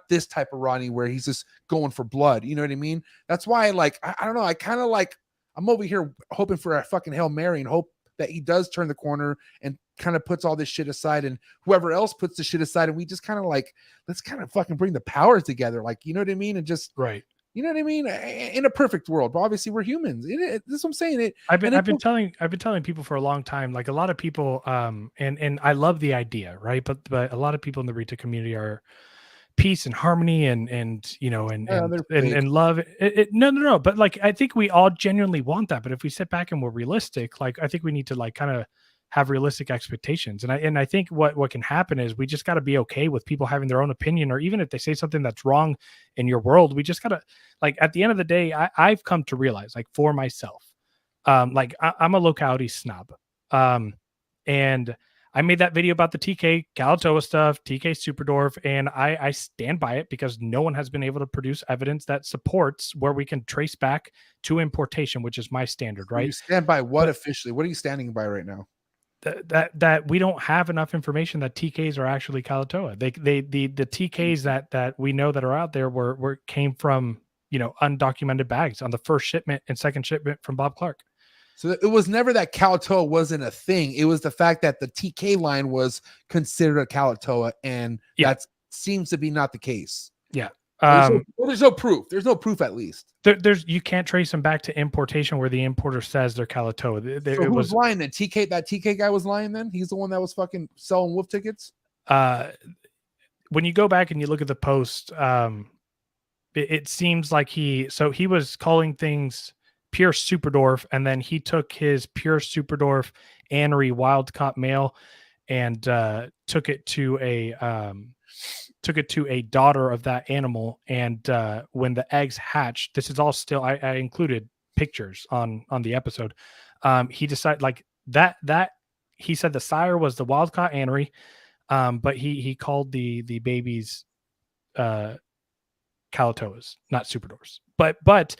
Speaker 2: this type of Rodney where he's just going for blood. You know what I mean? That's why, like, I don't know. I kind of like, I'm over here hoping for a fucking Hail Mary and hope that he does turn the corner and kind of puts all this shit aside and whoever else puts the shit aside. And we just kind of like, let's kind of fucking bring the powers together. Like, you know what I mean? And just, you know what I mean? In a perfect world, but obviously we're humans. That's what I'm saying. I've been
Speaker 6: telling people for a long time, like a lot of people, and I love the idea, right? But a lot of people in the Retic community are peace and harmony and love. No. But like, I think we all genuinely want that. But if we sit back and we're realistic, like I think we need to like kind of have realistic expectations. And I think what can happen is we just got to be okay with people having their own opinion, or even if they say something that's wrong in your world, we just got to, like, at the end of the day, I've come to realize, like, for myself, like I'm a locality snob. And I made that video about the TK Kalatoa stuff, TK Superdorf, and I stand by it because no one has been able to produce evidence that supports where we can trace back to importation, which is my standard, right?
Speaker 2: You stand by what officially? What are you standing by right now?
Speaker 6: That we don't have enough information that TKs are actually Kalatoa. The TKs that we know that are out there came from undocumented bags on the first shipment and second shipment from Bob Clark.
Speaker 2: So it was never that Kalatoa wasn't a thing. It was the fact that the TK line was considered a Kalatoa, and that seems to be not the case.
Speaker 6: Yeah.
Speaker 2: There's no proof. There's no proof, at least.
Speaker 6: You can't trace them back to importation where the importer says they're Kalatoa.
Speaker 2: So who was lying then? That TK guy was lying then? He's the one that was fucking selling wolf tickets?
Speaker 6: When you go back and you look at the post, it seems like he was calling things pure Superdorf, and then he took his pure Superdorf Anery wild caught male and took it to a daughter of that animal. And when the eggs hatched, this is all still, I included pictures on the episode. He decided like that he said the sire was the wild caught Anery, but he called the babies Kalatoas, not Superdorfs. But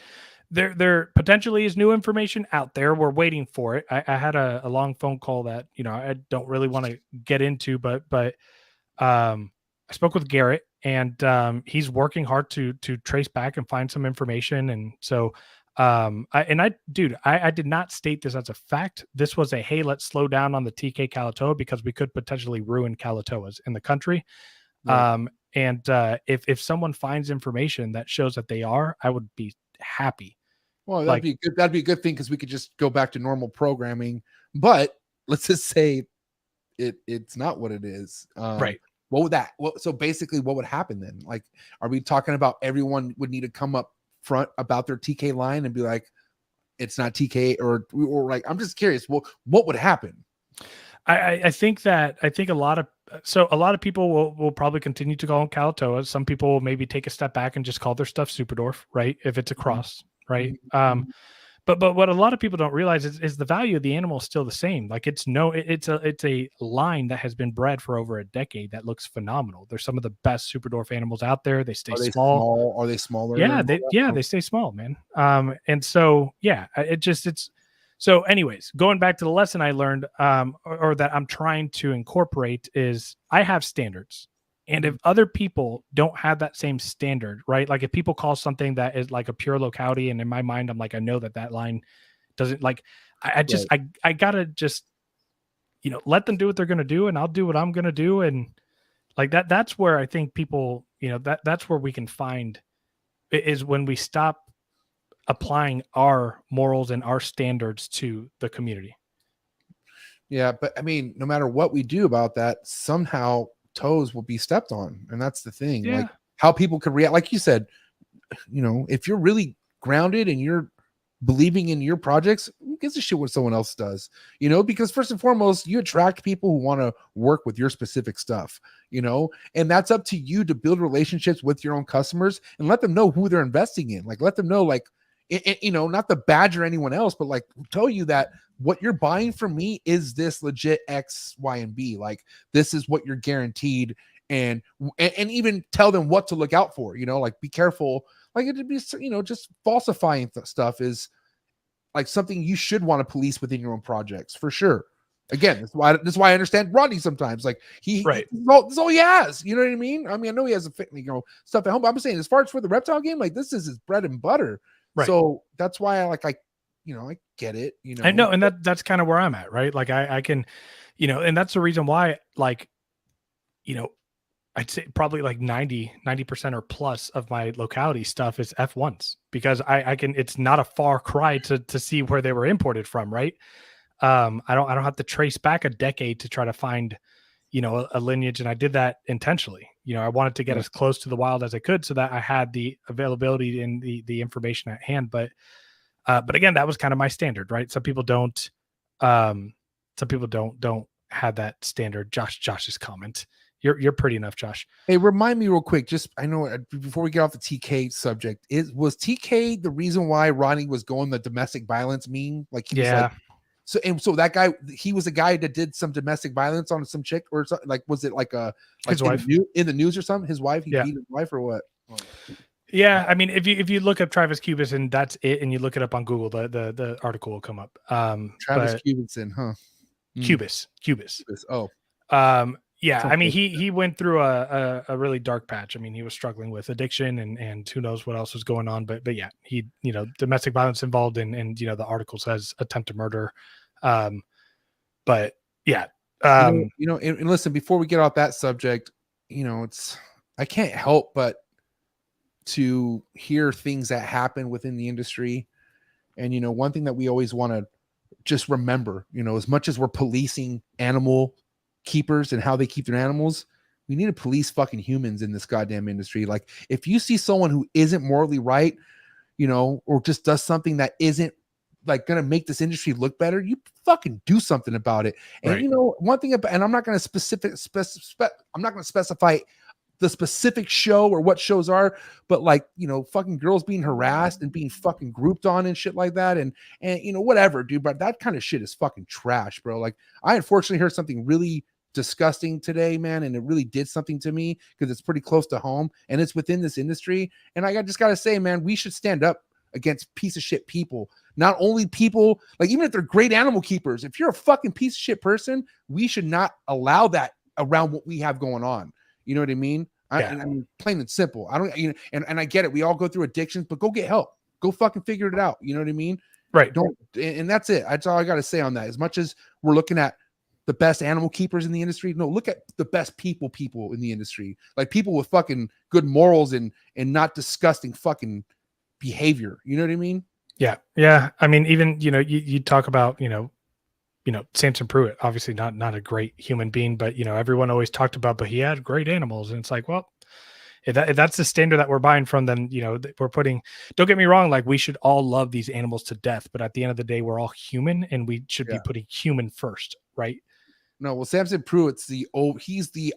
Speaker 6: there potentially is new information out there. We're waiting for it. I had a long phone call that I don't really want to get into, but I spoke with Garrett, and he's working hard to trace back and find some information. And so I did not state this as a fact. This was a, hey, let's slow down on the TK Kalatoa because we could potentially ruin Kalatoas in the country. Right. And if someone finds information that shows that they are, I would be happy.
Speaker 2: Well, that'd be good. That'd be a good thing because we could just go back to normal programming. But let's just say it's not what it is.
Speaker 6: Right.
Speaker 2: What would that? So basically, what would happen then? Like, are we talking about everyone would need to come up front about their TK line and be like, it's not TK, or like, I'm just curious. Well, what would happen?
Speaker 6: I think a lot of people will probably continue to call them Kalatoa. Some people will maybe take a step back and just call their stuff Superdorf, right? If it's a cross, right?
Speaker 2: Mm-hmm.
Speaker 6: But what a lot of people don't realize is the value of the animal is still the same. Like it's a line that has been bred for over a decade that looks phenomenal. They're some of the best Superdorf animals out there. They stay small.
Speaker 2: Are they smaller?
Speaker 6: Yeah, they stay small, man. And so so anyways, going back to the lesson I learned, or that I'm trying to incorporate is I have standards. And if other people don't have that same standard, right? Like if people call something that is like a pure locality, and in my mind, I'm like, I know that line doesn't like, I gotta just, let them do what they're going to do, and I'll do what I'm going to do. And like that's where I think people, that's where we can find is when we stop applying our morals and our standards to the community.
Speaker 2: Yeah. But I mean, no matter what we do about that, somehow toes will be stepped on. And that's the thing.
Speaker 6: Yeah.
Speaker 2: Like how people could react. Like you said, if you're really grounded and you're believing in your projects, who gives a shit what someone else does? Because first and foremost, you attract people who want to work with your specific stuff, and that's up to you to build relationships with your own customers and let them know who they're investing in. Like, let them know, like, not to badger anyone else, but like tell you that what you're buying from me is this legit X, Y, and B. Like, this is what you're guaranteed. And even tell them what to look out for, like be careful. Like it'd be, just falsifying stuff is like something you should want to police within your own projects for sure. Again, this is why I understand Rodney sometimes. Like this is all he has. You know what I mean? I know he has stuff at home, but I'm saying as far as for the reptile game, like this is his bread and butter. Right. So that's why I get it.
Speaker 6: I know, and that's kind of where I'm at, right? Like I can, and that's the reason why, like, I'd say probably like 90% or plus of my locality stuff is F1s, because I can, it's not a far cry to see where they were imported from. Right. I don't have to trace back a decade to try to find, a lineage. And I did that intentionally. I wanted to get as close to the wild as I could so that I had the availability and the information at hand. But again, that was kind of my standard, right? Some people don't have that standard. Josh's comment. You're pretty enough, Josh.
Speaker 2: Hey, remind me real quick. Just, I know before we get off the TK subject, was TK the reason why Ronnie was going the domestic violence meme? Like, he was like, so that guy, he was a guy that did some domestic violence on some chick or something. Like, was it like
Speaker 6: his wife
Speaker 2: in the news or something? His wife, he beat his wife or what?
Speaker 6: Yeah, I mean, if you look up Travis Cubis and that's it, and you look it up on Google, the article will come up.
Speaker 2: Travis Cubison, huh?
Speaker 6: Cubis.
Speaker 2: Oh.
Speaker 6: Yeah, I mean, he went through a really dark patch. I mean, he was struggling with addiction and who knows what else was going on. But yeah, he, domestic violence involved and the article says attempted murder. But yeah.
Speaker 2: And listen, before we get off that subject, I can't help but to hear things that happen within the industry. And, one thing that we always want to just remember, as much as we're policing animal keepers and how they keep their animals, we need to police fucking humans in this goddamn industry. Like, if you see someone who isn't morally right, or just does something that isn't like going to make this industry look better, you fucking do something about it. And one thing about, and I'm not going to I'm not going to specify the specific show or what shows are, but like, fucking girls being harassed and being fucking grouped on and shit like that. And whatever, dude, but that kind of shit is fucking trash, bro. Like, I unfortunately heard something really disgusting today, man. And it really did something to me because it's pretty close to home and it's within this industry. And I just got to say, man, we should stand up against piece of shit people. Not only people, like, even if they're great animal keepers, if you're a fucking piece of shit person, we should not allow that around what we have going on. You know what I mean? I mean, plain and simple. I don't, and I get it. We all go through addictions, but go get help. Go fucking figure it out. You know what I mean?
Speaker 6: Right.
Speaker 2: And that's it. That's all I got to say on that. As much as we're looking at the best animal keepers in the industry, no, look at the best people in the industry, like people with fucking good morals and not disgusting fucking behavior. You know what I mean?
Speaker 6: Yeah. Yeah. I mean, even, you talk about, Samson Pruitt, obviously not a great human being, but, everyone always talked about, but he had great animals. And it's like, well, if that's the standard that we're buying from, then, we're putting, don't get me wrong, like, we should all love these animals to death, but at the end of the day, we're all human and we should be putting human first. Right. No,
Speaker 2: well, Samson Pruitt's he's the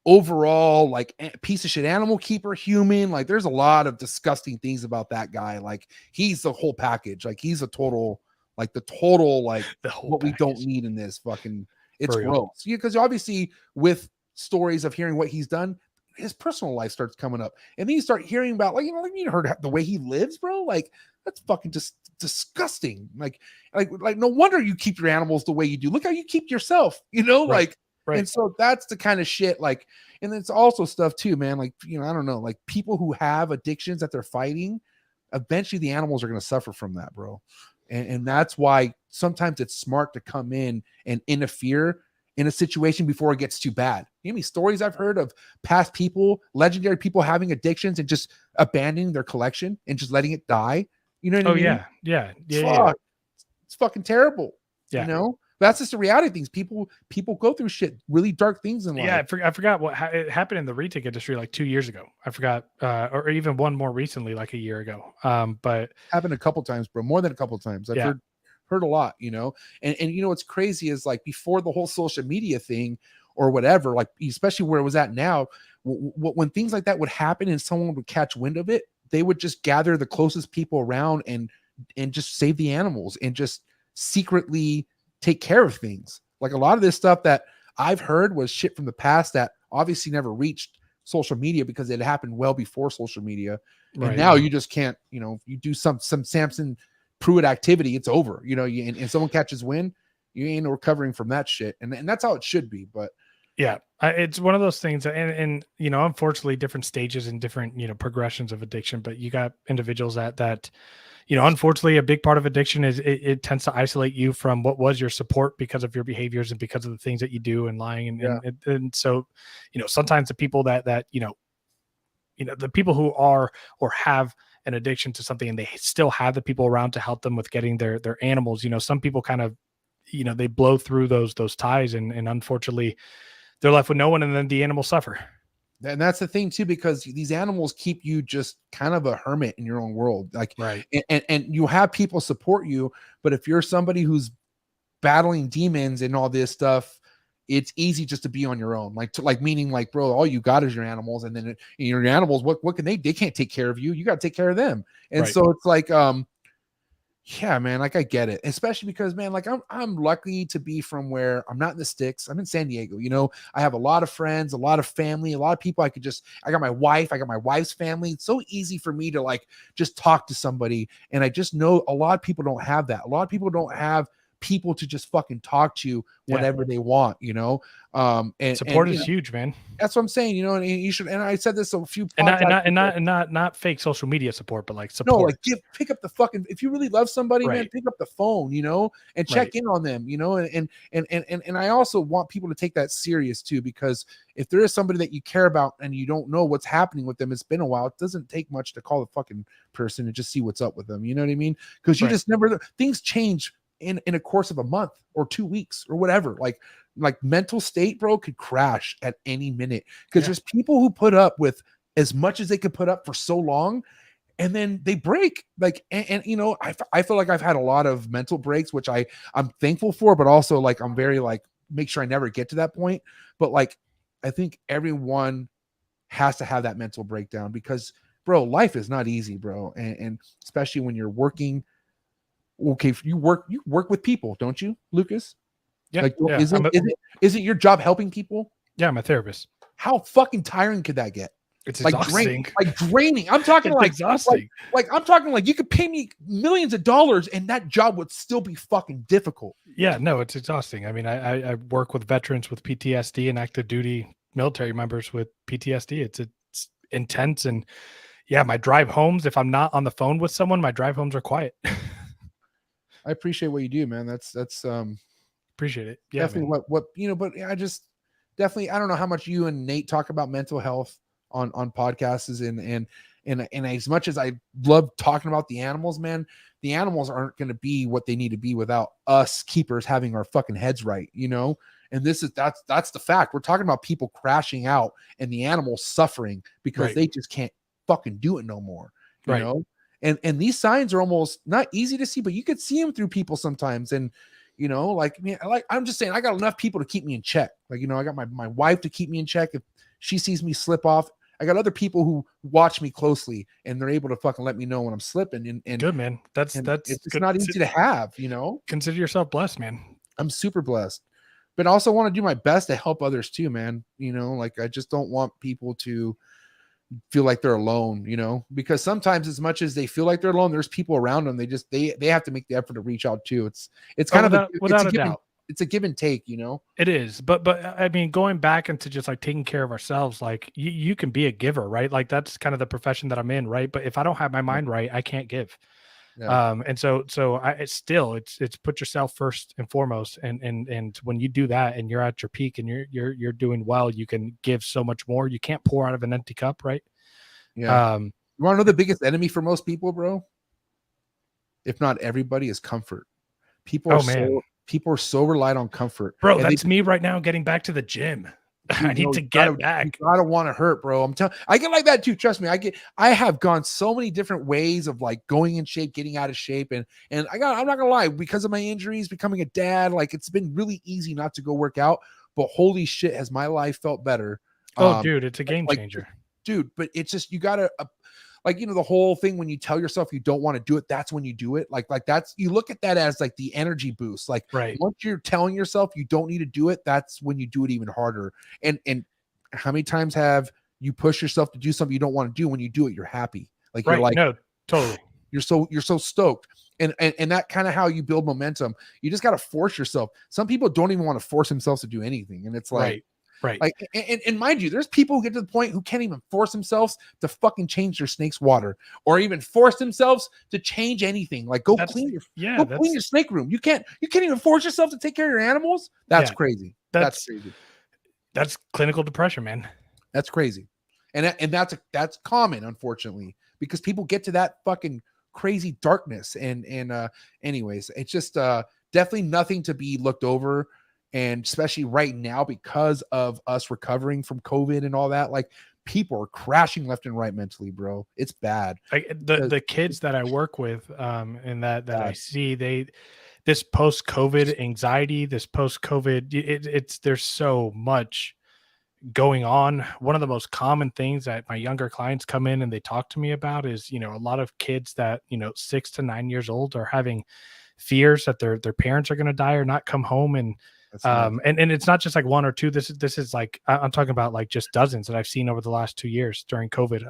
Speaker 2: overall like piece of shit animal keeper human. Like, there's a lot of disgusting things about that guy. Like, he's the whole package. Like, he's a total, like the whole what package we don't need in this fucking, it's gross. Yeah, because obviously with stories of hearing what he's done, his personal life starts coming up, and then you start hearing about, like, you heard the way he lives, bro. Like, that's fucking just disgusting. Like no wonder you keep your animals the way you do. Look how you keep yourself, Right. And so that's the kind of shit, like, and it's also stuff too, man. Like, I don't know, like people who have addictions that they're fighting, eventually the animals are going to suffer from that, bro. And that's why sometimes it's smart to come in and interfere in a situation before it gets too bad. You know how many stories I've heard of past people, legendary people having addictions and just abandoning their collection and just letting it die? You know what I mean?
Speaker 6: Yeah.
Speaker 2: It's fucking terrible. Yeah. That's just the reality of things. People go through shit, really dark things in life.
Speaker 6: Yeah, I forgot what it happened in the retake industry like 2 years ago. I forgot, or even one more recently, like a year ago. But
Speaker 2: Happened a couple times, bro. More than a couple times. I've heard a lot, you know. And you know what's crazy is like before the whole social media thing or whatever, like especially where it was at now, when things like that would happen and someone would catch wind of it, they would just gather the closest people around and just save the animals and just secretly take care of things. Like a lot of this stuff that I've heard was shit from the past that obviously never reached social media because it happened well before social media. Right. And now you just can't, you know, if you do some Samson Pruitt activity, it's over, you know, and someone catches wind, you ain't recovering from that shit. And that's how it should be. But
Speaker 6: yeah, it's one of those things, and you know, unfortunately, different stages and different, you know, progressions of addiction. But you got individuals that you know, unfortunately, a big part of addiction is it tends to isolate you from what was your support because of your behaviors and because of the things that you do and lying. And so, you know, sometimes the people that, you know, the people who are or have an addiction to something and they still have the people around to help them with getting their animals, you know, some people kind of, you know, they blow through those ties and unfortunately they're left with no one and then the animals suffer.
Speaker 2: And that's the thing too, because these animals keep you just kind of a hermit in your own world. Like,
Speaker 6: right.
Speaker 2: And you have people support you, but if you're somebody who's battling demons and all this stuff, it's easy just to be on your own. Like meaning like, bro, all you got is your animals. And then your animals, what can they can't take care of you. You got to take care of them. And right. So it's like, yeah, man, like I get it, especially because, man, like I'm lucky to be from where I'm not in the sticks. I'm in San Diego. You know, I have a lot of friends, a lot of family, a lot of people. I got my wife, I got my wife's family. It's so easy for me to like just talk to somebody. And I just know a lot of people don't have that. A lot of people don't have people to just fucking talk to whatever they want, you know. And
Speaker 6: support is huge, man.
Speaker 2: That's what I'm saying, you know. And you should, and I said this a few
Speaker 6: not fake social media support, but like support.
Speaker 2: No, like pick up the fucking, if you really love somebody, man, pick up the phone, you know, and check in on them, you know. And I also want people to take that serious too, because if there is somebody that you care about and you don't know what's happening with them, it's been a while, it doesn't take much to call the fucking person and just see what's up with them, you know what I mean? Because you just never, things change in a course of a month or 2 weeks or whatever. Like mental state, bro, could crash at any minute because there's people who put up with as much as they could put up for so long and then they break. Like, and you know, I feel like I've had a lot of mental breaks, which I'm thankful for, but also like I'm very like make sure I never get to that point. But like I think everyone has to have that mental breakdown because, bro, life is not easy, bro, and especially when you're working. Okay, you work with people, don't you, Lucas?
Speaker 6: Yeah.
Speaker 2: Like, isn't your job helping people?
Speaker 6: Yeah, I'm a therapist.
Speaker 2: How fucking tiring could that get?
Speaker 6: It's exhausting.
Speaker 2: Draining. I'm talking like
Speaker 6: exhausting.
Speaker 2: Like I'm talking like you could pay me millions of dollars and that job would still be fucking difficult.
Speaker 6: Yeah, no, it's exhausting. I mean, I work with veterans with PTSD and active duty military members with PTSD. It's intense, and yeah, my drive homes, if I'm not on the phone with someone, my drive homes are quiet.
Speaker 2: I appreciate what you do, man. That's
Speaker 6: appreciate it. Yeah,
Speaker 2: definitely man. What you know, but I just definitely I don't know how much you and Nate talk about mental health on podcasts and as much as I love talking about the animals, man, the animals aren't going to be what they need to be without us keepers having our fucking heads right, you know. And that's the fact. We're talking about people crashing out and the animals suffering because they just can't fucking do it no more, you know. And these signs are almost not easy to see, but you could see them through people sometimes. And, you know, like, man, I'm just saying, I got enough people to keep me in check. Like, you know, I got my wife to keep me in check. If she sees me slip off, I got other people who watch me closely and they're able to fucking let me know when I'm slipping. And
Speaker 6: good, man. That's
Speaker 2: it's not easy to have, you know.
Speaker 6: Consider yourself blessed, man.
Speaker 2: I'm super blessed, but I also want to do my best to help others too, man. You know, like I just don't want people to feel like they're alone, you know, because sometimes as much as they feel like they're alone, there's people around them. They have to make the effort to reach out too. It's kind of without a doubt. It's a give and take, you know.
Speaker 6: It is, but I mean, going back into just like taking care of ourselves, like you can be a giver, right? Like that's kind of the profession that I'm in, right? But if I don't have my mind right, I can't give. Yeah. And so it's put yourself first and foremost, and when you do that and you're at your peak and you're doing well, you can give so much more. You can't pour out of an empty cup, right?
Speaker 2: Yeah. You want to know the biggest enemy for most people, bro? If not everybody, is comfort. People are people are so reliant on comfort.
Speaker 6: Bro,
Speaker 2: And
Speaker 6: that's me right now getting back to the gym. I need to get back.
Speaker 2: I don't want to hurt, bro. I'm telling. I get like that too. Trust me. I have gone so many different ways of like going in shape, getting out of shape, and I'm not gonna lie, because of my injuries, becoming a dad, like it's been really easy not to go work out. But holy shit, has my life felt better?
Speaker 6: Oh, dude, it's a game changer,
Speaker 2: dude. But it's just you gotta. Like, the whole thing when you tell yourself you don't want to do it, that's when you do it. Like that's, you look at that as like the energy boost. Like once you're telling yourself you don't need to do it, that's when you do it even harder. And how many times have you pushed yourself to do something you don't want to do? When you do it, you're happy. Like you're like,
Speaker 6: no, totally.
Speaker 2: You're so stoked. And that kind of how you build momentum. You just got to force yourself. Some people don't even want to force themselves to do anything. And it's like,
Speaker 6: right.
Speaker 2: Like, and mind you, there's people who get to the point who can't even force themselves to fucking change their snake's water, or even force themselves to change anything. Like go clean your snake room. You can't even force yourself to take care of your animals. That's crazy. That's crazy.
Speaker 6: That's clinical depression, man.
Speaker 2: That's crazy. And that's common, unfortunately, because people get to that fucking crazy darkness. And anyways, it's just definitely nothing to be looked over. And especially right now, because of us recovering from COVID and all that, like people are crashing left and right mentally, bro. It's bad.
Speaker 6: Like the kids that I work with, and that I see, this post-COVID anxiety, this post-COVID, there's so much going on. One of the most common things that my younger clients come in and they talk to me about is, a lot of kids that, 6 to 9 years old are having fears that their parents are going to die or not come home. And it's not just like one or two. This is like, I'm talking about like just dozens that I've seen over the last 2 years during COVID.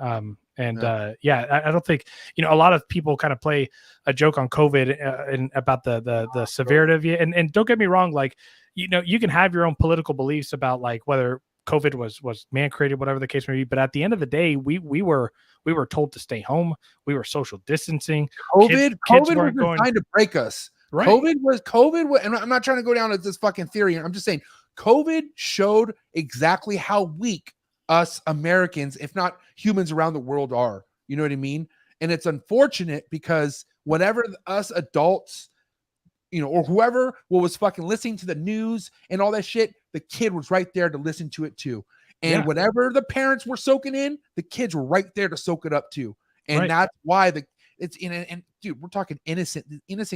Speaker 6: I don't think, a lot of people kind of play a joke on COVID and about the severity of it. And don't get me wrong. Like, you can have your own political beliefs about like whether COVID was man created, whatever the case may be. But at the end of the day, we were told to stay home. We were social distancing.
Speaker 2: COVID was designed to break us.
Speaker 6: Right.
Speaker 2: COVID was, and I'm not trying to go down to this fucking theory. I'm just saying COVID showed exactly how weak us Americans, if not humans around the world, are. You know what I mean? And it's unfortunate because whenever us adults, or whoever was fucking listening to the news and all that shit, the kid was right there to listen to it too. And whatever the parents were soaking in, the kids were right there to soak it up too. And that's why it's and dude, we're talking innocent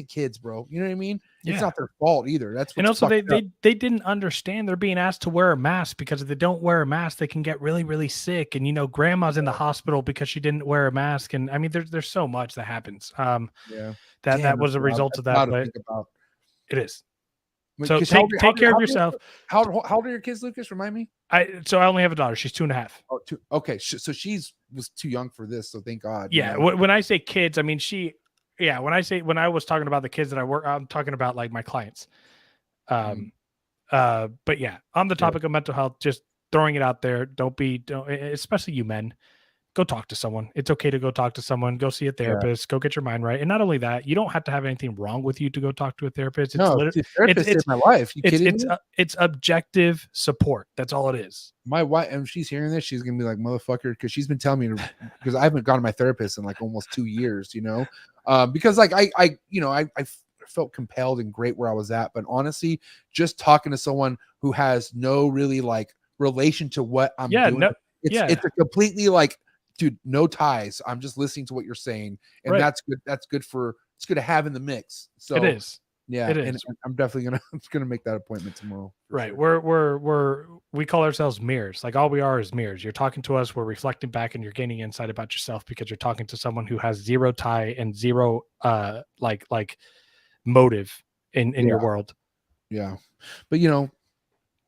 Speaker 2: kids, bro. You know what I mean? Yeah. It's not their fault either. That's
Speaker 6: and also they didn't understand. They're being asked to wear a mask because if they don't wear a mask, they can get really, really sick. And grandma's in the hospital because she didn't wear a mask. And I mean, there's so much that happens. That was a result of that. But it is. So take care of yourself.
Speaker 2: How old are your kids, Lucas? Remind me.
Speaker 6: I only have a daughter. She's 2.5.
Speaker 2: Oh, 2. Okay, so she's was too young for this. So thank God.
Speaker 6: Yeah. When I say kids, I mean when I was talking about the kids that I work, I'm talking about like my clients. But yeah, on the topic of mental health, just throwing it out there. Don't especially you men. Go talk to someone. It's okay to go talk to someone. Go see a therapist. Go get your mind right. And not only that, you don't have to have anything wrong with you to go talk to a therapist.
Speaker 2: It's my life.
Speaker 6: It's objective support. That's all it is.
Speaker 2: My wife, and she's hearing this, she's gonna be like, motherfucker, because she's been telling me because I haven't gone to my therapist in like almost 2 years. Because like I felt compelled and great where I was at, but honestly, just talking to someone who has no really like relation to what I'm doing. It's a completely like, dude, no ties. I'm just listening to what you're saying. And that's good. It's good to have in the mix. So
Speaker 6: it is.
Speaker 2: Yeah.
Speaker 6: It
Speaker 2: and
Speaker 6: is.
Speaker 2: I'm definitely gonna make that appointment tomorrow.
Speaker 6: Right. Sure. We call ourselves mirrors. Like all we are is mirrors. You're talking to us, we're reflecting back, and you're gaining insight about yourself because you're talking to someone who has zero tie and zero like motive in your world. Yeah.
Speaker 2: But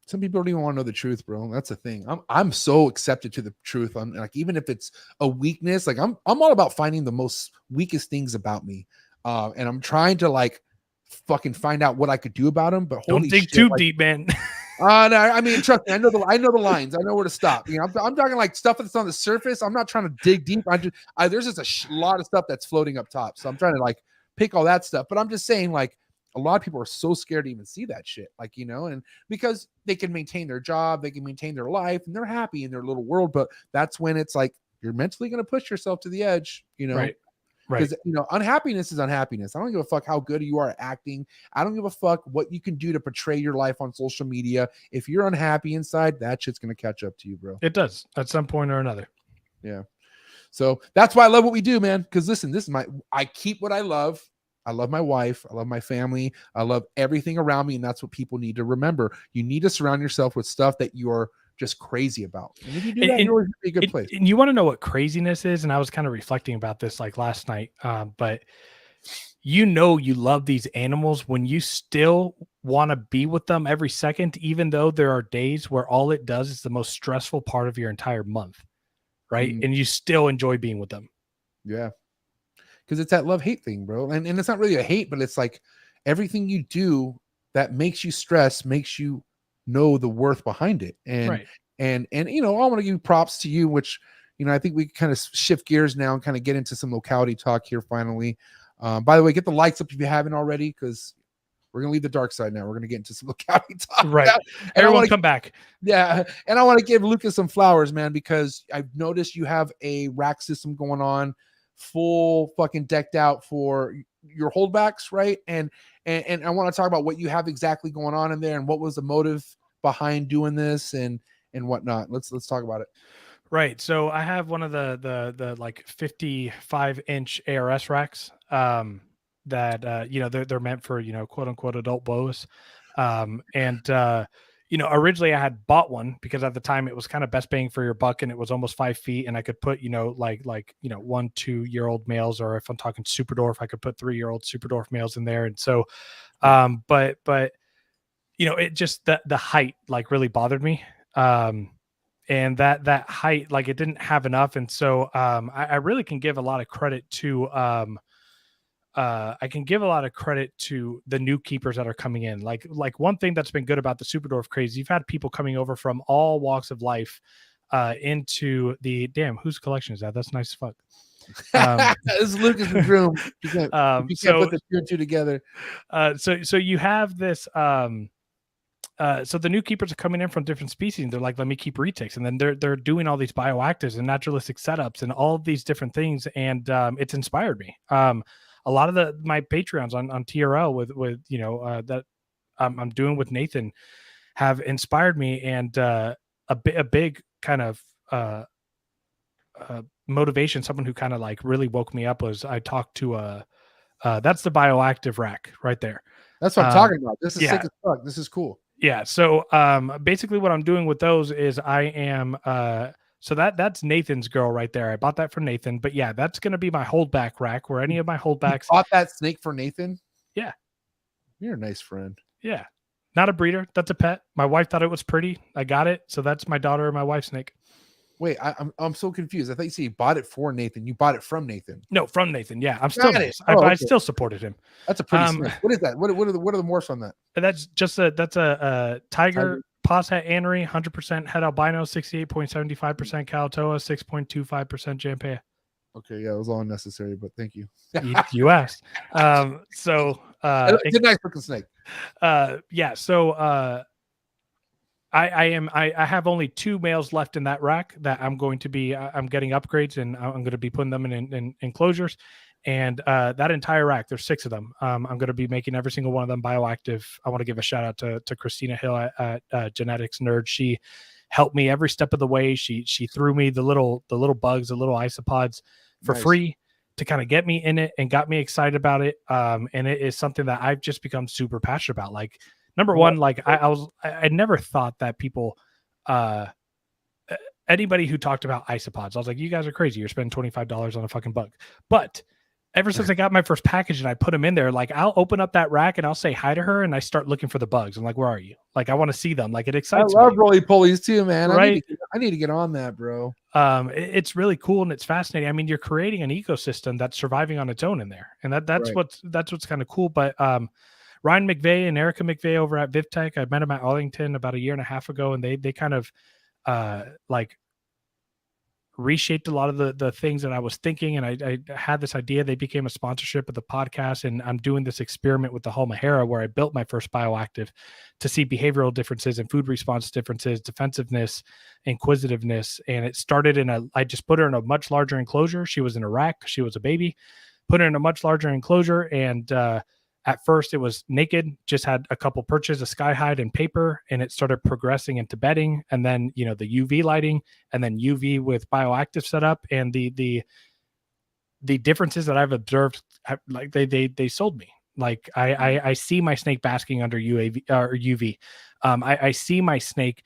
Speaker 2: some people don't even want to know the truth, bro. That's the thing. I'm so accepted to the truth. I'm like, even if it's a weakness, like I'm all about finding the most weakest things about me. And I'm trying to like fucking find out what I could do about them. But
Speaker 6: don't dig too deep, man.
Speaker 2: No, I mean, trust me, I know the lines. I know where to stop. I'm talking like stuff that's on the surface. I'm not trying to dig deep. There's just a lot of stuff that's floating up top. So I'm trying to like pick all that stuff. But I'm just saying, like, a lot of people are so scared to even see that shit, like, and because they can maintain their job, they can maintain their life, and they're happy in their little world. But that's when it's like you're mentally going to push yourself to the edge,
Speaker 6: Right.
Speaker 2: Because unhappiness is unhappiness. I don't give a fuck how good you are at acting. I don't give a fuck what you can do to portray your life on social media. If you're unhappy inside, that shit's gonna catch up to you, bro.
Speaker 6: It does at some point or another.
Speaker 2: Yeah. So that's why I love what we do, man. Because listen, I keep what I love. I love my wife. I love my family. I love everything around me. And that's what people need to remember. You need to surround yourself with stuff that you're just crazy about. And if you do that, you're in a good place.
Speaker 6: And you want to know what craziness is? And I was kind of reflecting about this like last night. But you love these animals when you still want to be with them every second, even though there are days where all it does is the most stressful part of your entire month. Right. And you still enjoy being with them.
Speaker 2: Yeah. Because it's that love-hate thing, bro. And it's not really a hate, but it's like everything you do that makes you stress, makes you know the worth behind it. And I want to give props to you, which, I think we kind of shift gears now and kind of get into some locality talk here finally. By the way, get the likes up if you haven't already, because we're going to leave the dark side now. We're going to get into some locality talk.
Speaker 6: Right. Everyone come back.
Speaker 2: Yeah. And I want to give Lucas some flowers, man, because I've noticed you have a RHACS system going on, full fucking decked out for your holdbacks, right? And I want to talk about what you have exactly going on in there and what was the motive behind doing this and whatnot. Let's talk about it.
Speaker 6: Right. So I have one of the like 55-inch ARS racks that they're meant for, quote unquote adult boas. Originally I had bought one because at the time it was kind of best bang for your buck and it was almost 5 feet and I could put, 1-2-year-old males, or if I'm talking super dwarf, I could put 3-year-old super dwarf males in there. And so, but it just, the height like really bothered me. And that height, like it didn't have enough. And so, I really can give a lot of credit to, the new keepers that are coming in. Like one thing that's been good about the super dwarf craze, you've had people coming over from all walks of life into the whose collection is that? That's nice as fuck.
Speaker 2: This is Lucas's room. You can't put the two and two together.
Speaker 6: So you have this. So the new keepers are coming in from different species. And they're like, let me keep retics, and then they're doing all these bioactives and naturalistic setups and all of these different things, and it's inspired me. A lot of my Patreons on TRL with that I'm doing with Nathan have inspired me, and a big kind of motivation, someone who kind of like really woke me up, was I talked to that's the bioactive rack right there.
Speaker 2: That's what I'm talking about. This is sick as fuck. This is cool.
Speaker 6: Yeah. So basically what I'm doing with those is I am so that's Nathan's girl right there. I bought that for Nathan, but yeah, that's going to be my holdback rack where any of my holdbacks.
Speaker 2: You bought that snake for Nathan?
Speaker 6: Yeah.
Speaker 2: You're a nice friend.
Speaker 6: Yeah. Not a breeder. That's a pet. My wife thought it was pretty. I got it. So that's my daughter and my wife's snake. Wait,
Speaker 2: I'm so confused. I thought you said you bought it for Nathan. You bought it from Nathan.
Speaker 6: No, from Nathan. Yeah, I'm still nice. I still supported him.
Speaker 2: That's a pretty snake. What is that? What are the morphs on that?
Speaker 6: That's just a tiger. P.H.A.T anery, 100% het albino, 68.75% Calatoa, 6.25% Jampea.
Speaker 2: Okay, yeah, it was all unnecessary, but thank you.
Speaker 6: You asked. It's
Speaker 2: a nice looking snake.
Speaker 6: Yeah. So I have only 2 males left in that rack that I'm going to be. I'm getting upgrades and I'm going to be putting them in enclosures. And that entire rack, there's 6 of them. I'm going to be making every single one of them bioactive. I want to give a shout out to Christina Hill at Genetics Nerd. She helped me every step of the way. She threw me the little bugs, the little isopods for free to kind of get me in it and got me excited about it. And it is something that I've just become super passionate about. Like, number one, like I never thought that people, anybody who talked about isopods, I was like, you guys are crazy. You're spending $25 on a fucking bug. But ever since I got my first package and I put them in there, like I'll open up that rack and I'll say hi to her and I start looking for the bugs. I'm like, where are you? Like, I want to see them. Like, it excites me.
Speaker 2: I love roly-polies too, man.
Speaker 6: Right?
Speaker 2: I need to get on that, bro.
Speaker 6: It's really cool and it's fascinating. I mean, you're creating an ecosystem that's surviving on its own in there. And that's what's kind of cool. But Ryan McVeigh and Erica McVeigh over at VivTech, I met them at Arlington about 1.5 years ago, and they kind of like reshaped a lot of the things that I was thinking. And I had this idea. They became a sponsorship of the podcast, and I'm doing this experiment with the Halmahera where I built my first bioactive to see behavioral differences and food response differences, defensiveness, inquisitiveness. And it started I just put her in a much larger enclosure. She was in a rack. She was a baby. put it in a much larger enclosure. And at first it was naked, just had a couple perches of sky hide and paper, and it started progressing into bedding, and then, you know, the UV lighting, and then UV with bioactive setup. And the differences that I've observed, like they sold me. Like I see my snake basking under UAV or UV. I see my snake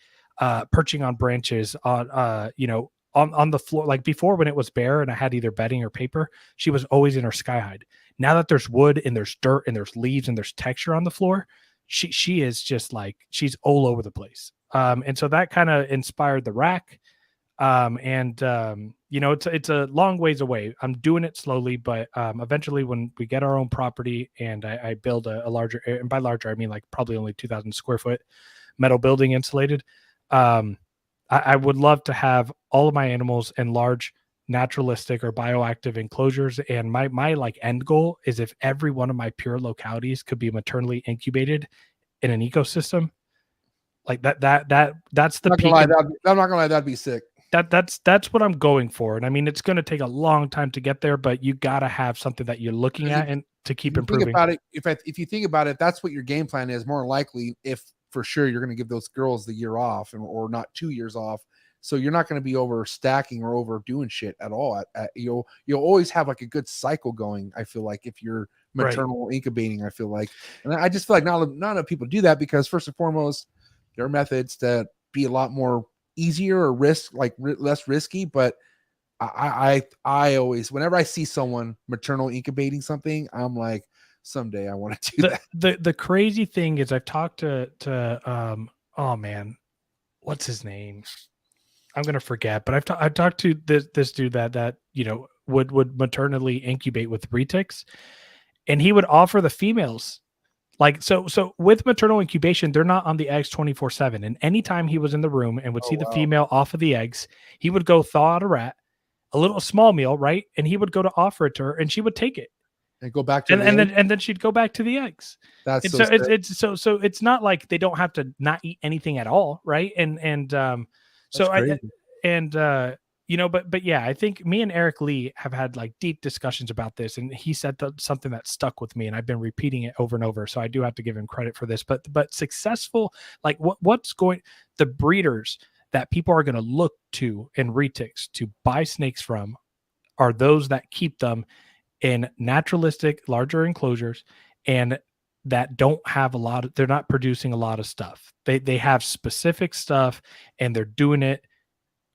Speaker 6: perching on branches on you know, on the floor. Like before, when it was bare and I had either bedding or paper, she was always in her sky hide. Now that there's wood and there's dirt and there's leaves and there's texture on the floor, she is just like, she's all over the place. And so that kind of inspired the rack. You know, it's a long ways away. I'm doing it slowly, but eventually when we get our own property and I build a larger, and by larger I mean like probably only 2,000 square foot metal building insulated, I would love to have all of my animals in large naturalistic or bioactive enclosures. And my like end goal is if every one of my pure localities could be maternally incubated in an ecosystem like that's the peak.
Speaker 2: I'm not gonna lie, that'd be sick.
Speaker 6: That's what I'm going for. And I mean, it's going to take a long time to get there, but you got to have something that you're looking at and to keep improving.
Speaker 2: Think about it. If you think about it, that's what your game plan is. More likely, if for sure you're going to give those girls the year off or not 2 years off. So you're not going to be over stacking or overdoing shit at all. You'll always have like a good cycle going. I feel like if you're maternal incubating, I feel like, and I just feel like not enough people do that because first and foremost, there are methods to be a lot more easier or less risky. But I always, whenever I see someone maternal incubating something, I'm like, someday I want to do that.
Speaker 6: The crazy thing is I've talked to oh man, what's his name? I'm gonna forget, but I've talked to this dude that you know would maternally incubate with retics, and he would offer the females like so with maternal incubation, they're not on the eggs 24/7. And anytime he was in the room and would see the female off of the eggs, he would go thaw out a rat, a little small meal, right? And he would go to offer it to her, and she would take it
Speaker 2: and go back to
Speaker 6: and then she'd go back to the eggs.
Speaker 2: That's
Speaker 6: so it's not like they don't have to not eat anything at all, right? You know, but yeah, I think me and Eric Lee have had like deep discussions about this, and he said something that stuck with me, and I've been repeating it over and over. So I do have to give him credit for this. But successful, like the breeders that people are going to look to in retics to buy snakes from are those that keep them in naturalistic, larger enclosures, and that don't have they're not producing a lot of stuff. They have specific stuff, and they're doing it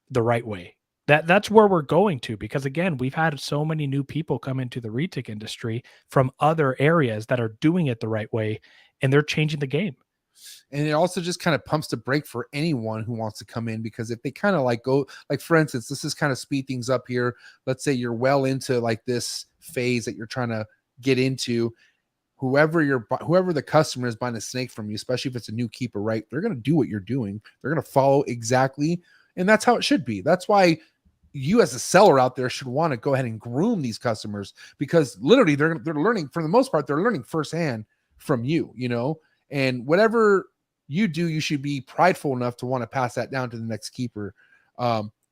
Speaker 6: the right way. That's where we're going to, because again, we've had so many new people come into the retic industry from other areas that are doing it the right way, and they're changing the game.
Speaker 2: And it also just kind of pumps the brake for anyone who wants to come in, because if they kind of like go, like for instance, this is kind of speed things up here. Let's say you're well into like this phase that you're trying to get into. Whoever the customer is buying a snake from you, especially if it's a new keeper, right? They're going to do what you're doing. They're going to follow exactly. And that's how it should be. That's why you as a seller out there should want to go ahead and groom these customers, because literally they're learning, for the most part, they're learning firsthand from you, you know, and whatever you do, you should be prideful enough to want to pass that down to the next keeper.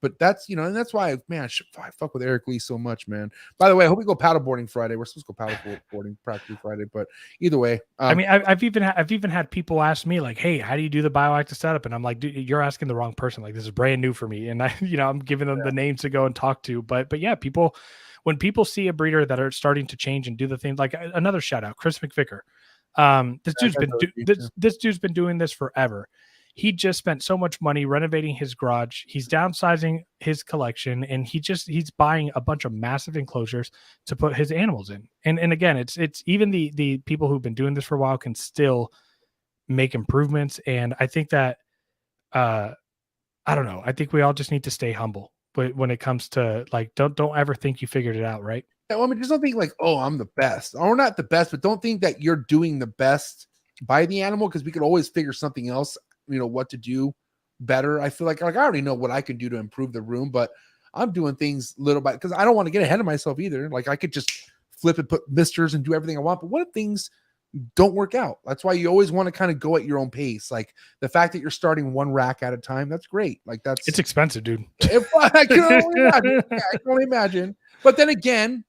Speaker 2: But that's, you know, and that's why, man, I fuck with Eric Lee so much, man. By the way, I hope we go paddleboarding Friday. We're supposed to go paddleboarding practically Friday, but either way.
Speaker 6: I mean, I've even had people ask me like, hey, how do you do the bioactive setup? And I'm like, dude, you're asking the wrong person. Like, this is brand new for me. And I'm giving them the names to go and talk to. But yeah, when people see a breeder that are starting to change and do the things, like another shout out, Chris McVicker. This dude's been doing this forever. He just spent so much money renovating his garage. He's downsizing his collection, and he's buying a bunch of massive enclosures to put his animals in. And again, it's even the people who've been doing this for a while can still make improvements. And I think that I don't know. I think we all just need to stay humble when it comes to like, don't ever think you figured it out, right?
Speaker 2: Yeah, I mean, just don't think like, oh, I'm the best, or not the best, but don't think that you're doing the best by the animal, because we could always figure something else, you know, what to do better. I feel like I already know what I can do to improve the room, but I'm doing things little by, because I don't want to get ahead of myself either. Like I could just flip and put misters and do everything I want, but what if things don't work out? That's why you always want to kind of go at your own pace. Like the fact that you're starting one rack at a time, that's great. Like it's
Speaker 6: expensive, dude.
Speaker 2: I can only imagine. But then again,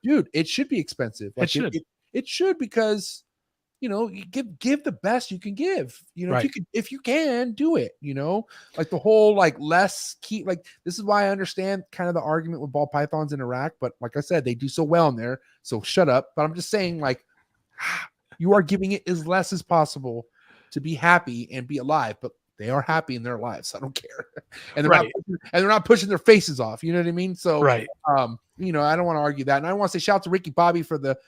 Speaker 2: dude, it should be expensive. Like,
Speaker 6: It should.
Speaker 2: It should, because you give the best you can give.
Speaker 6: Right.
Speaker 2: If you can do it. Like the whole like less key. Like, this is why I understand kind of the argument with ball pythons in Iraq. But like I said, they do so well in there. So shut up. But I'm just saying, like, you are giving it as less as possible to be happy and be alive. But they are happy in their lives. So I don't care. And they're not pushing their faces off. You know what I mean? So
Speaker 6: right.
Speaker 2: I don't want to argue that. And I want to say shout out to Ricky Bobby for the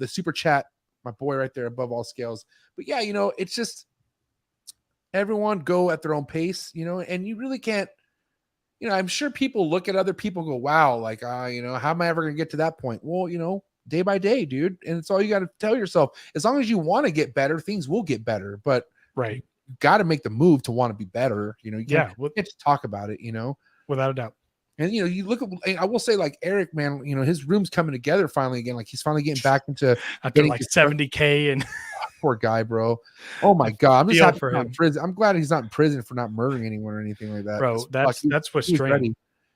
Speaker 2: super chat, my boy right there above all scales. But yeah, it's just everyone go at their own pace, and you really can't, I'm sure people look at other people and go, wow, like, how am I ever going to get to that point? Well, day by day, dude. And it's all you got to tell yourself. As long as you want to get better, things will get better. But
Speaker 6: right.
Speaker 2: you got to make the move to want to be better. You can't just talk about it,
Speaker 6: without a doubt.
Speaker 2: And, you look at, I will say, like, Eric, man, his room's coming together finally again. Like, he's finally getting back into
Speaker 6: after like 70K and
Speaker 2: poor guy, bro. Oh my God. I'm just happy
Speaker 6: for
Speaker 2: he's not
Speaker 6: him.
Speaker 2: in prison. I'm glad he's not in prison for not murdering anyone or anything like that.
Speaker 6: Bro, that's what's strange.
Speaker 2: Ready.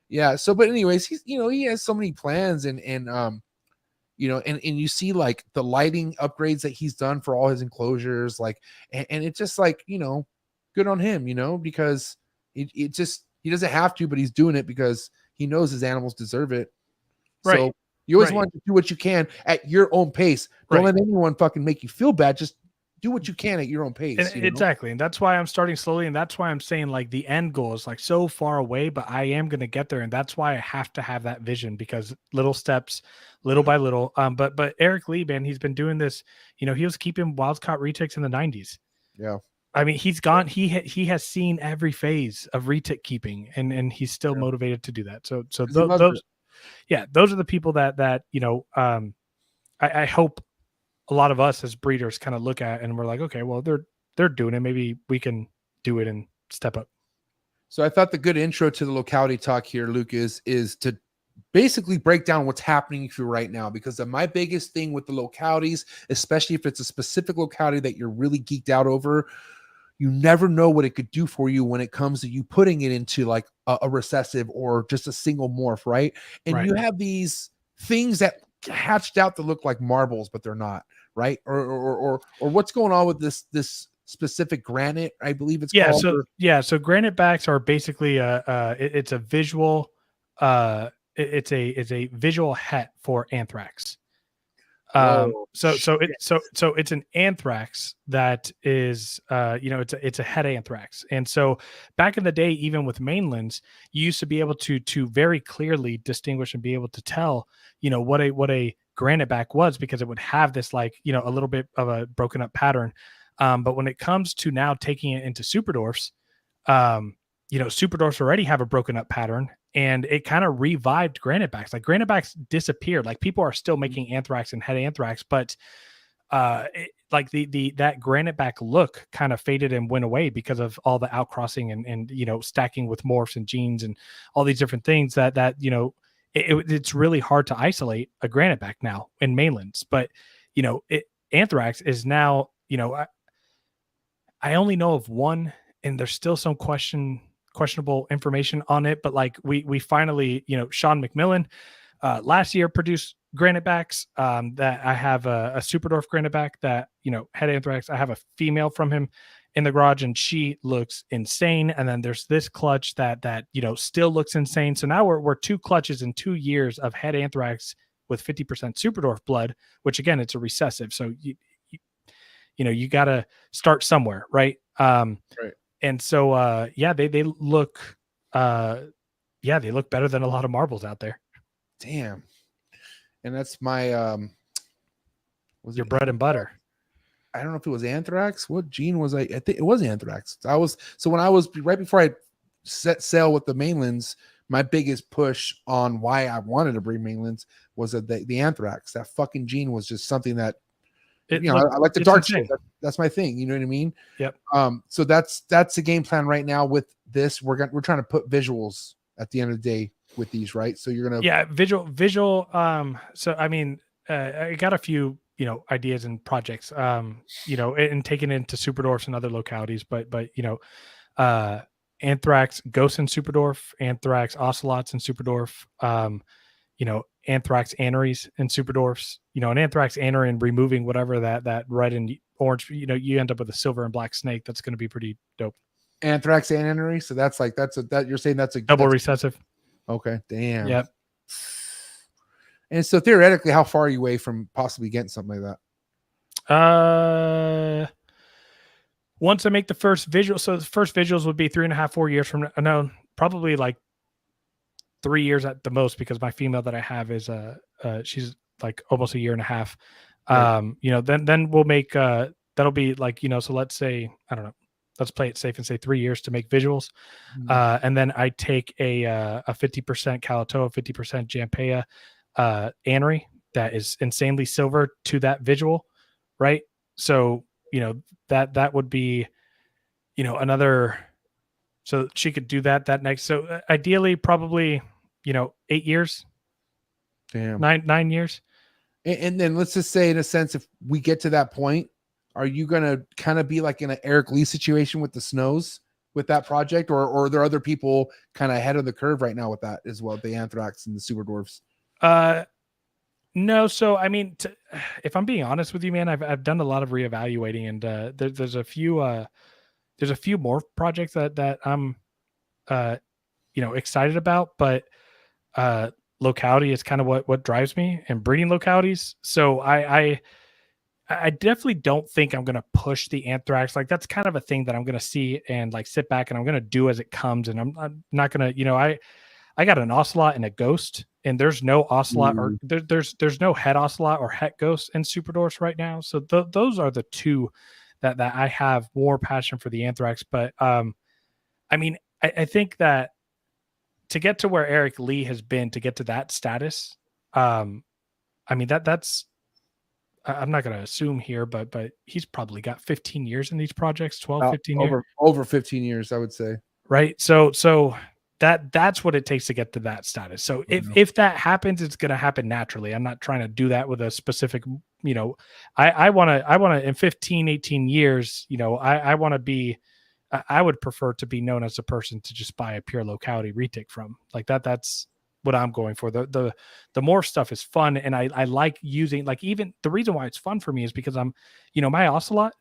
Speaker 2: Yeah. So, but anyways, he's, he has so many plans and you see like the lighting upgrades that he's done for all his enclosures, like, and it's just like, good on him, because it just, he doesn't have to, but he's doing it because he knows his animals deserve it.
Speaker 6: Right.
Speaker 2: So you always want to do what you can at your own pace. Don't let anyone fucking make you feel bad. Just do what you can at your own pace.
Speaker 6: Exactly. And that's why I'm starting slowly. And that's why I'm saying, like, the end goal is like so far away, but I am going to get there. And that's why I have to have that vision, because little steps, little by little. But Eric Lee, man, he's been doing this. He was keeping wild caught retics in the 90s.
Speaker 2: Yeah.
Speaker 6: I mean, he's gone. He has seen every phase of retic keeping, and he's still motivated to do that. So those are the people that I hope a lot of us as breeders kind of look at, and we're like, okay, well, they're doing it. Maybe we can do it and step up.
Speaker 2: So I thought the good intro to the locality talk here, Luke, is to basically break down what's happening for you right now, because my biggest thing with the localities, especially if it's a specific locality that you're really geeked out over, you never know what it could do for you when it comes to you putting it into like a recessive or just a single morph, right? And you have these things that hatched out that look like marbles, but they're not, right? Or what's going on with this specific granite, I believe it's called.
Speaker 6: So granite backs are basically it's a visual it's a visual het for anthrax. So it's an anthrax that is, it's a het anthrax. And so back in the day, even with mainlands, you used to be able to very clearly distinguish and be able to tell, what a granite back was, because it would have this, like, a little bit of a broken up pattern. But when it comes to now taking it into superdwarfs, superdwarfs already have a broken up pattern, and it kind of revived granite backs. Like, granite backs disappeared. Like, people are still making anthrax and het anthrax, but that granite back look kind of faded and went away because of all the outcrossing and stacking with morphs and genes and all these different things that it's really hard to isolate a granite back now in mainlands. But anthrax is now, I only know of one, and there's still some questionable information on it, but like we finally, Sean McMillan last year produced granite backs that I have a Superdorf granite back that het anthrax. I have a female from him in the garage, and she looks insane. And then there's this clutch that still looks insane. So now we're 2 clutches in 2 years of het anthrax with 50% Superdorf blood, which again, it's a recessive. So you got to start somewhere, right? Right. And so, they look, they look better than a lot of marbles out there.
Speaker 2: Damn. And that's my,
Speaker 6: was your bread and butter?
Speaker 2: I don't know if it was anthrax. What gene was I think it was anthrax. When I was right before I set sail with the mainlands, my biggest push on why I wanted to breed mainlands was that the anthrax. That fucking gene was just something that, I like the dark shit. That's my thing. You know what I mean?
Speaker 6: Yep. So
Speaker 2: that's the game plan right now with this. We're trying to put visuals at the end of the day with these, right? So you're gonna
Speaker 6: visual. So I mean, I got a few ideas and projects. And taking it into Superdorfs and other localities, but anthrax ghosts in Superdorf, anthrax ocelots in Superdorf. anthrax aneries in superdwarfs. An anthrax anery and removing whatever that red and orange, you end up with a silver and black snake. That's going to be pretty dope.
Speaker 2: Anthrax anery. So that's you're saying that's a
Speaker 6: Double recessive.
Speaker 2: Okay. Damn.
Speaker 6: Yep.
Speaker 2: And so theoretically, how far are you away from possibly getting something like
Speaker 6: that? Once I make the first visual, so the first visuals would be 3.5, 4 years from now. No, probably like 3 years at the most, because my female that I have is she's like almost 1.5 years. Right. Then we'll make that'll be like, so let's say, I don't know, let's play it safe and say 3 years to make visuals. And then I take a 50% Calatoa, 50% Jampea anery that is insanely silver to that visual, right? So that would be another, so she could do that next. So ideally probably 8 years.
Speaker 2: Damn.
Speaker 6: 9 years.
Speaker 2: And then let's just say, in a sense, if we get to that point, are you gonna kind of be like in an Eric Lee situation with the snows with that project, or are there other people kind of ahead of the curve right now with that as well, the anthrax and the super dwarfs?
Speaker 6: No. So, I mean, if I'm being honest with you, man, I've done a lot of reevaluating, and there's a few MORPH projects that I'm, excited about, but locality is kind of what drives me, and breeding localities. So I definitely don't think I'm going to push the anthrax. Like, that's kind of a thing that I'm going to see and like sit back and I'm going to do as it comes. And I'm not going to, I got an ocelot and a ghost, and there's no ocelot or there's no head ocelot or het ghost in super dwarfs right now. So those are the two that I have more passion for the anthrax. But I mean, I think that to get to where Eric Lee has been, to get to that status, I mean, that's, I'm not going to assume here, but he's probably got 15 years in these projects, 12, 15 years.
Speaker 2: Over 15 years, I would say. Right.
Speaker 6: So that's what it takes to get to that status. So if that happens, it's going to happen naturally. I'm not trying to do that with a specific, I want to in 15, 18 years, I want to be, I would prefer to be known as a person to just buy a pure locality retic from, like that. That's what I'm going for. The MORPH stuff is fun. And I like using, like, even the reason why it's fun for me is because I'm, my ocelot,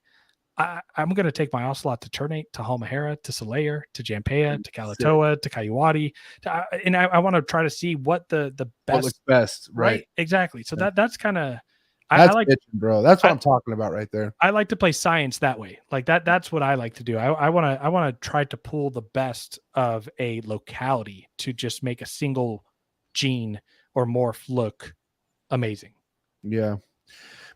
Speaker 6: I'm going to take my ocelot to Ternate, to Halmahera, to Solaire, to Jampea, to Calatoa, to Kayuwati. And I want to try to see what the best.
Speaker 2: What looks best, right?
Speaker 6: Exactly. So that's kind of,
Speaker 2: I like it, bro. That's what I'm talking about right there.
Speaker 6: I like to play science that way. Like that's what I like to do. I want to try to pull the best of a locality to just make a single gene or morph look amazing.
Speaker 2: Yeah.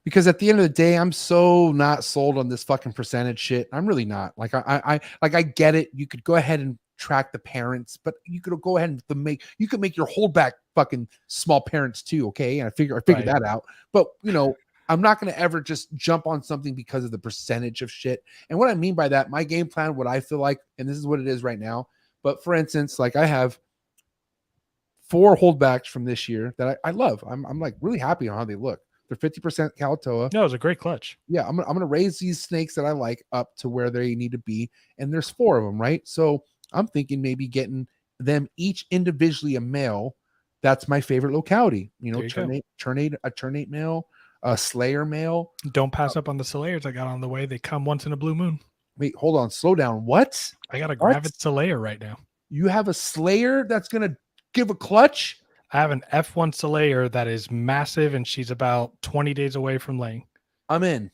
Speaker 2: Because at the end of the day, I'm so not sold on this fucking percentage shit. I'm really not. Like I get it. You could go ahead and track the parents, but you could go ahead and you could make your holdback fucking small parents too. Okay. And I figured right. that out. But I'm not going to ever just jump on something because of the percentage of shit. And what I mean by that, my game plan, what I feel like, and this is what it is right now. But for instance, like I have 4 holdbacks from this year that I love. I'm like really happy on how they look. They're 50% Calatoa.
Speaker 6: No, it's a great clutch.
Speaker 2: Yeah, I'm gonna raise these snakes that I like up to where they need to be, and there's 4 of them, right? So I'm thinking maybe getting them each individually a male. That's my favorite locality. Ternate male, a Slayer male.
Speaker 6: Don't pass up on the Slayers I got on the way. They come once in a blue moon.
Speaker 2: Wait, hold on, slow down. What?
Speaker 6: I got a Gravid Slayer right now.
Speaker 2: You have a Slayer that's gonna give a clutch?
Speaker 6: I have an F1 Slayer that is massive, and she's about 20 days away from laying.
Speaker 2: I'm in.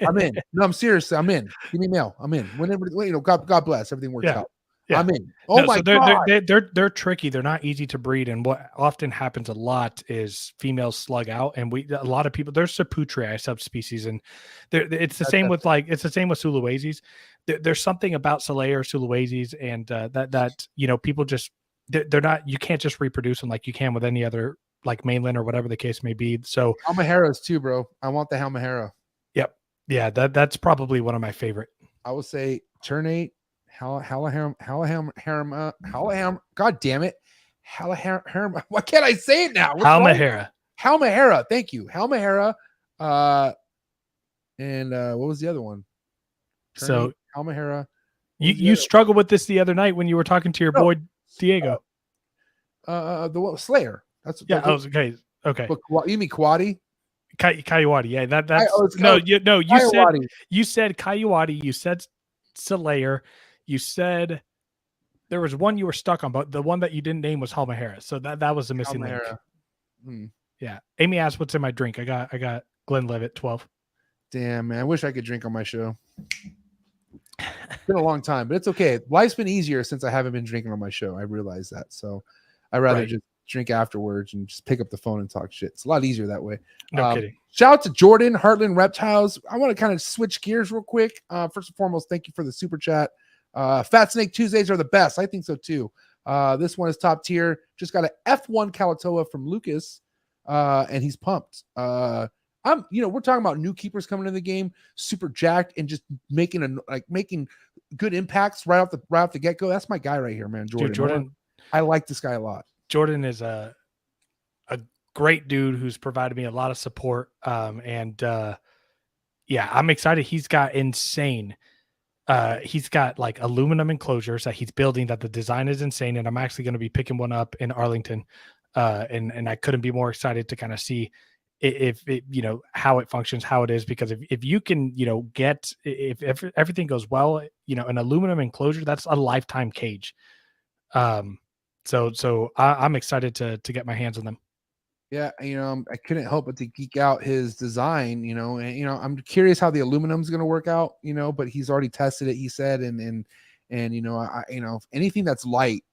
Speaker 2: I'm in. No, I'm serious. I'm in. Give me mail. I'm in. Whenever, God bless. Everything works out. Yeah. I'm in. Oh my God.
Speaker 6: They're tricky. They're not easy to breed. And what often happens a lot is females slug out. And a lot of people, there's Saputrii subspecies, and it's the same with Sulawesi's. There's something about Solaire Sulawesi's, and that people just, they're not, you can't just reproduce them like you can with any other, like mainland or whatever the case may be. So
Speaker 2: Halmaheras too, bro. I want the Halmahera.
Speaker 6: Yep. Yeah. That's probably one of my favorite.
Speaker 2: I would say Ternate, Halaham. God damn it. Halaham. Why can't I say it now? Halmahera. Thank you. Halmahera. And what was the other one? Ternate,
Speaker 6: so
Speaker 2: Halmahera.
Speaker 6: You struggled with this the other night when you were talking to your boy Diego.
Speaker 2: The Slayer. That's
Speaker 6: Yeah, I was okay.
Speaker 2: But you mean Kwati?
Speaker 6: Kayuwati. Yeah, that's you said Kayuwati, you said Slayer, you said there was one you were stuck on, but the one that you didn't name was Halmahera. So that was the missing link. Yeah. Amy asked what's in my drink. I got Glenlivet 12.
Speaker 2: Damn, man. I wish I could drink on my show. It's been a long time, but it's okay. Life's been easier since I haven't been drinking on my show. I realize that. So I'd rather just drink afterwards and just pick up the phone and talk shit. It's a lot easier that way.
Speaker 6: No kidding.
Speaker 2: Shout out to Jordan, Heartland Reptiles. I want to kind of switch gears real quick. First and foremost, thank you for the super chat. Fat Snake Tuesdays are the best. I think so too. This one is top tier. Just got an F1 Kalatoa from Lucas, and he's pumped. We're talking about new keepers coming in the game, super jacked, and just making good impacts right off the get go. That's my guy right here, man. Jordan.
Speaker 6: Dude, Jordan,
Speaker 2: I like this guy a lot.
Speaker 6: Jordan is a great dude who's provided me a lot of support. I'm excited. He's got insane. He's got like aluminum enclosures that he's building that the design is insane. And I'm actually going to be picking one up in Arlington. And I couldn't be more excited to kind of see if it, how it functions, how it is, because if you can, if everything goes well, an aluminum enclosure, that's a lifetime cage. So I'm excited to get my hands on them.
Speaker 2: Yeah, I couldn't help but to geek out his design, and I'm curious how the aluminum is going to work out, but he's already tested it, he said, and anything that's light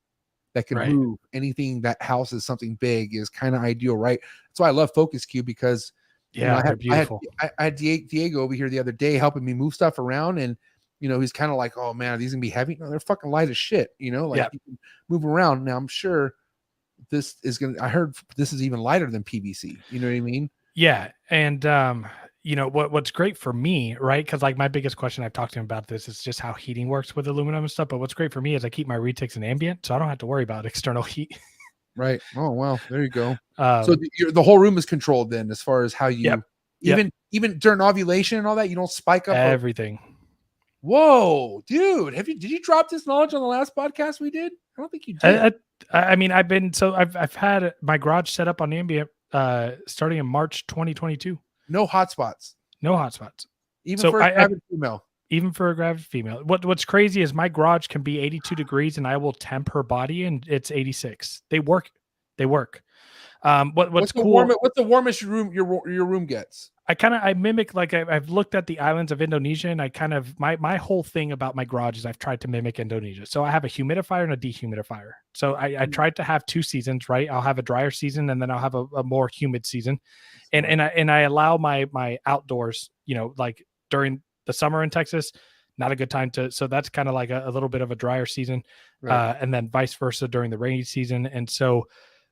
Speaker 2: that can move, anything that houses something big is kind of ideal, right? That's why I love Focus Cube, because
Speaker 6: they're beautiful.
Speaker 2: I had Diego over here the other day helping me move stuff around, and he's kind of like, oh man, are these gonna be heavy? No, they're fucking light as shit, you can move around. Now I'm sure I heard this is even lighter than PVC. You know what I mean? Yeah.
Speaker 6: And what's great for me, right? Because like my biggest question, I've talked to him about this, is just how heating works with aluminum and stuff. But what's great for me is I keep my retics in ambient, so I don't have to worry about external heat.
Speaker 2: Right. Oh wow, there you go. So the whole room is controlled then, as far as how you even during ovulation and all that, you don't spike up
Speaker 6: everything.
Speaker 2: Whoa, dude! Did you drop this knowledge on the last podcast we did? I don't think you did.
Speaker 6: I've had my garage set up on ambient starting in March 2022.
Speaker 2: No hotspots. Even for a gravid female.
Speaker 6: Even for a gravid female. What's crazy is my garage can be 82 degrees and I will temp her body and it's 86. They work. What's cool?
Speaker 2: What's the warmest room your room gets?
Speaker 6: I mimic, like I've looked at the islands of Indonesia, and I kind of my whole thing about my garage is I've tried to mimic Indonesia. So I have a humidifier and a dehumidifier. So I tried to have two seasons, right? I'll have a drier season and then I'll have a more humid season, and I allow my outdoors, like during the summer in Texas, not a good time to. So that's kind of like a little bit of a drier season, right. And then vice versa during the rainy season. And so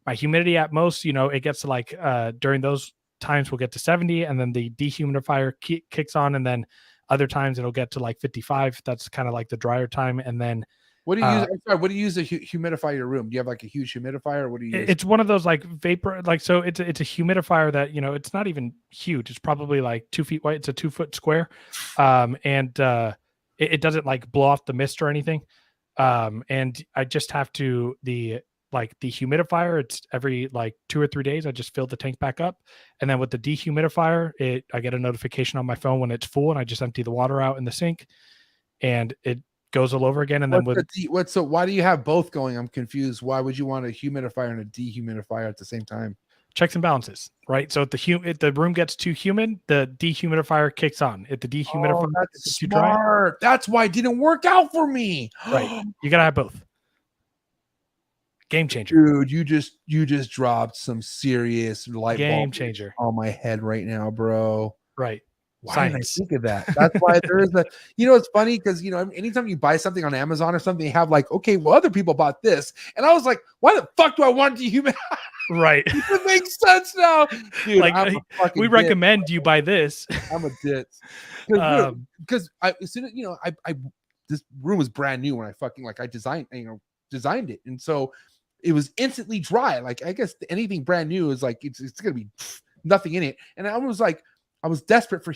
Speaker 6: my humidity at most, it gets to like during those times we'll get to 70, and then the dehumidifier kicks on, and then other times it'll get to like 55. That's kind of like the drier time. And then
Speaker 2: what do you use? What do you use to humidify your room? Do you have like a huge humidifier? Or what do you use?
Speaker 6: It's one of those like vapor, like, so it's a humidifier that, it's not even huge. It's probably like 2 feet wide. It's a 2 foot square. It doesn't like blow off the mist or anything. And I just have to, the humidifier, it's every like 2 or 3 days, I just fill the tank back up. And then with the dehumidifier, I get a notification on my phone when it's full, and I just empty the water out in the sink and it goes all over again. And then
Speaker 2: so why do you have both going? I'm confused. Why would you want a humidifier and a dehumidifier at the same time?
Speaker 6: Checks and balances, right? So if the room gets too humid, the dehumidifier kicks on. If the dehumidifier
Speaker 2: gets too dry, that's why it didn't work out for me.
Speaker 6: Right. You gotta have both. Game changer.
Speaker 2: Dude, you just dropped some serious light
Speaker 6: game changer
Speaker 2: on my head right now, bro.
Speaker 6: Right.
Speaker 2: Why didn't I think of that? That's why there is it's funny because anytime you buy something on Amazon or something, you have like, okay, well, other people bought this. And I was like, why the fuck do I want to humidify?
Speaker 6: Right.
Speaker 2: It makes sense now. Dude,
Speaker 6: like we recommend you buy this.
Speaker 2: I'm a ditz. Because as soon as this room was brand new when I fucking I designed it. And so it was instantly dry. Like, I guess anything brand new is like, it's going to be nothing in it. And I was desperate for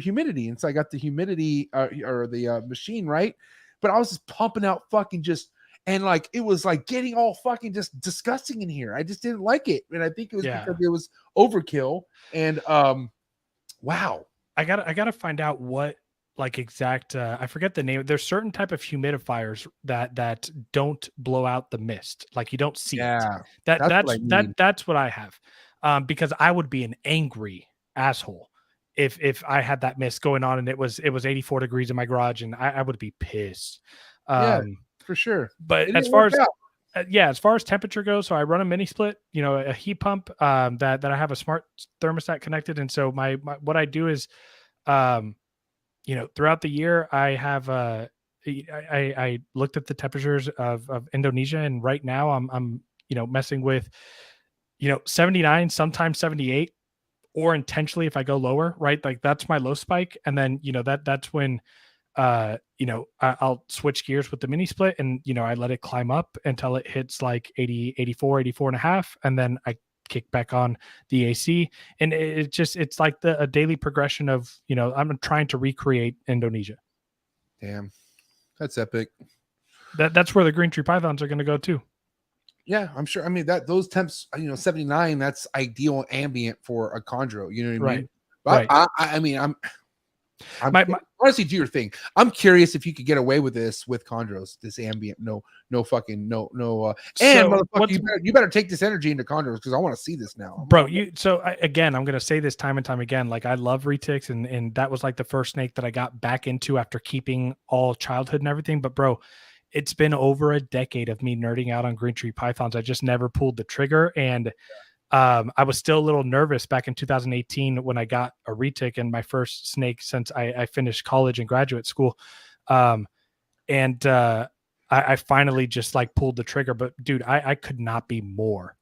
Speaker 2: humidity. And so I got the humidity or the machine, right? But I was just pumping out fucking just and like it was like getting all fucking just disgusting in here. I just didn't like it, and I think it was because it was overkill. And wow,
Speaker 6: I gotta find out what like exact. I forget the name. There's certain type of humidifiers that don't blow out the mist, like you don't see it. That's what I have, because I would be an angry asshole if I had that mist going on and it was 84 degrees in my garage, and I would be pissed.
Speaker 2: For sure.
Speaker 6: But as far as temperature goes, so I run a mini split, a heat pump that I have a smart thermostat connected, and so my what I do is, throughout the year I have I looked at the temperatures of Indonesia, and right now I'm messing with 79, sometimes 78, or intentionally if I go lower, right? Like that's my low spike, and then that's when I'll switch gears with the mini split, and I let it climb up until it hits like 80, 84, 84 and a half, and then I kick back on the AC, and it's like a daily progression of I'm trying to recreate Indonesia.
Speaker 2: Damn, that's epic.
Speaker 6: That's where the green tree pythons are going to go too.
Speaker 2: Yeah, I'm sure. I mean those temps, 79, that's ideal ambient for a chondro. You know what I mean? But I mean, I'm honestly, do your thing. I'm curious if you could get away with this with chondros, this ambient, no. And motherfucker, you better take this energy into chondros because I want to see this now,
Speaker 6: bro. Again, I'm gonna say this time and time again. Like I love retics, and that was like the first snake that I got back into after keeping all childhood and everything. But bro, it's been over a decade of me nerding out on green tree pythons. I just never pulled the trigger, and I was still a little nervous back in 2018 when I got a retic and my first snake since I finished college and graduate school. I finally just like pulled the trigger, but dude, I could not be more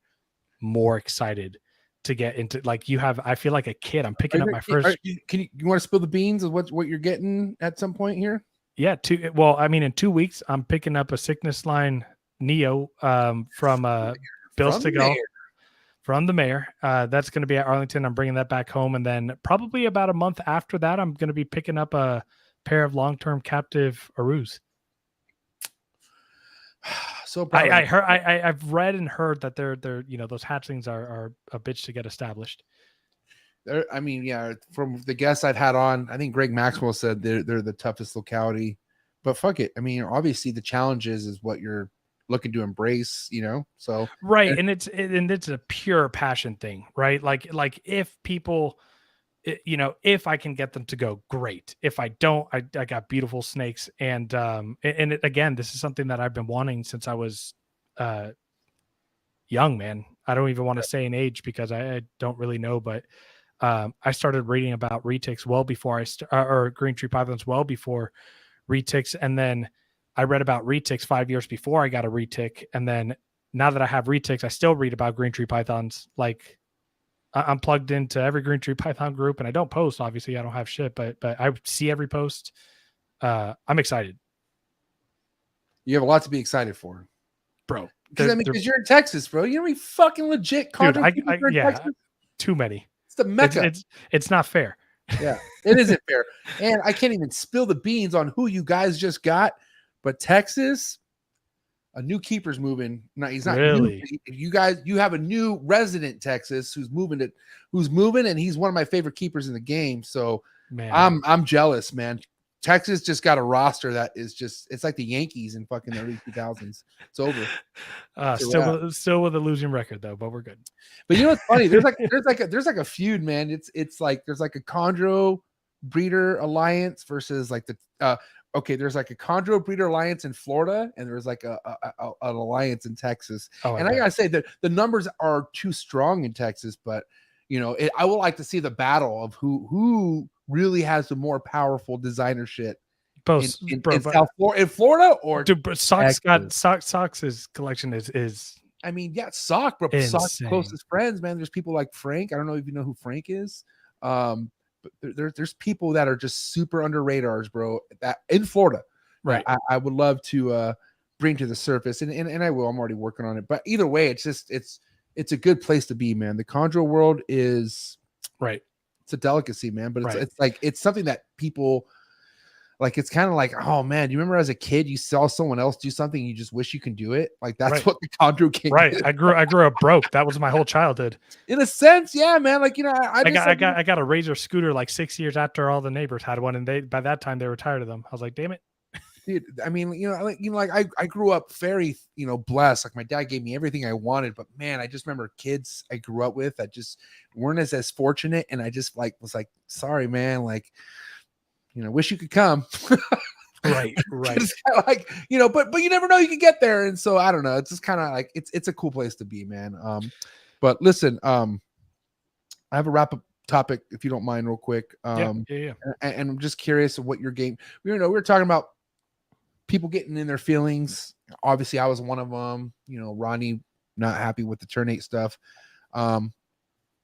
Speaker 6: excited to get into, like I feel like a kid. I'm picking up my first.
Speaker 2: You want to spill the beans of what you're getting at some point here?
Speaker 6: Yeah. In 2 weeks, I'm picking up a sickness line Neo from Bill Stigall. From the mayor. That's going to be at Arlington. I'm bringing that back home. And then probably about a month after that, I'm going to be picking up a pair of long-term captive Arus.
Speaker 2: So proud
Speaker 6: I've read and heard that they're those hatchlings are a bitch to get established.
Speaker 2: From the guests I've had on, I think Greg Maxwell said they're the toughest locality, but fuck it. I mean, obviously the challenges is what you're looking to embrace, so
Speaker 6: right. And it's a pure passion thing, right? Like if people, if I can get them to go, great. If I don't, I got beautiful snakes. And again, this is something that I've been wanting since I was young, man. I don't even want to say an age because I don't really know, but I started reading about retics well before or green tree pythons well before retics. And then I read about retics 5 years before I got a retic. And then now that I have retics, I still read about green tree pythons. Like I'm plugged into every green tree python group, and I don't post, obviously I don't have shit, but I see every post. I'm excited.
Speaker 2: You have a lot to be excited for,
Speaker 6: bro.
Speaker 2: Because you're in Texas, bro. You know what I mean? Fucking legit.
Speaker 6: Dude, too many.
Speaker 2: It's the Mecca.
Speaker 6: It's not fair.
Speaker 2: Yeah, it isn't fair. And I can't even spill the beans on who you guys just got, but Texas, a new keeper's moving. No, he's not
Speaker 6: really.
Speaker 2: You have a new resident Texas who's moving, and he's one of my favorite keepers in the game. So man, I'm jealous, man. Texas just got a roster that is it's like the Yankees in fucking the early 2000s. It's over.
Speaker 6: Still with a losing record though, but we're good.
Speaker 2: But you know what's funny? There's like a feud, man. It's like there's like a chondro breeder alliance versus like the there's like a chondro breeder alliance in Florida, and there's like an alliance in Texas. I gotta say that the numbers are too strong in Texas, but I would like to see the battle of who really has the more powerful designer shit in Florida, or
Speaker 6: dude, Sock's collection is
Speaker 2: I mean, yeah, Sock, bro. Sock's closest friends, man. There's people like Frank. I don't know if you know who Frank is. But there's people that are just super under radars, bro, that in Florida.
Speaker 6: Right.
Speaker 2: I would love to bring to the surface, and I will. I'm already working on it. But either way, it's a good place to be, man. The chondro world is
Speaker 6: right.
Speaker 2: It's a delicacy, man. But it's like it's something that people like it's kind of like, oh man, do you remember as a kid you saw someone else do something you just wish you can do it? Like that's
Speaker 6: Right.
Speaker 2: what the Condro King
Speaker 6: Right.
Speaker 2: is.
Speaker 6: I grew up broke. That was my whole childhood.
Speaker 2: In a sense, yeah, man. Like, you know, I
Speaker 6: got a Razor scooter like 6 years after all the neighbors had one, and by that time they were tired of them. I was like, damn it.
Speaker 2: dude, I mean, I grew up very, blessed. Like my dad gave me everything I wanted, but man, I just remember kids I grew up with that just weren't as fortunate. And I just was like, sorry, man, like, wish you could come.
Speaker 6: Right.
Speaker 2: It's kind of like, but you never know, you can get there. And so I don't know. It's just kind of like, it's a cool place to be, man. But listen, I have a wrap up topic, if you don't mind, real quick.
Speaker 6: Yeah.
Speaker 2: And I'm just curious of what your game, we were talking about people getting in their feelings. Obviously I was one of them, Ronnie, not happy with the Turn 8 stuff.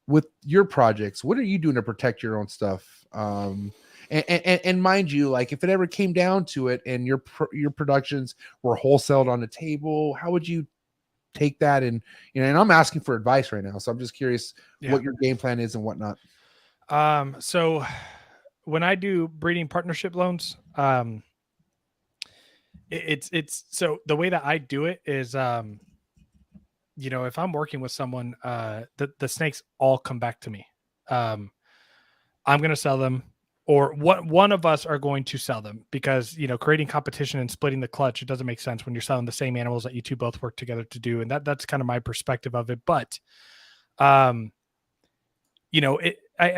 Speaker 2: With your projects, what are you doing to protect your own stuff? And mind you, like if it ever came down to it and your productions were wholesaled on the table, how would you take that? And I'm asking for advice right now, so I'm just curious what your game plan is and whatnot.
Speaker 6: So when I do breeding partnership loans, it's so the way that I do it is, if I'm working with someone, the snakes all come back to me. I'm going to sell them, or one of us are going to sell them, because, creating competition and splitting the clutch, it doesn't make sense when you're selling the same animals that you two both work together to do. And that's kind of my perspective of it. But, I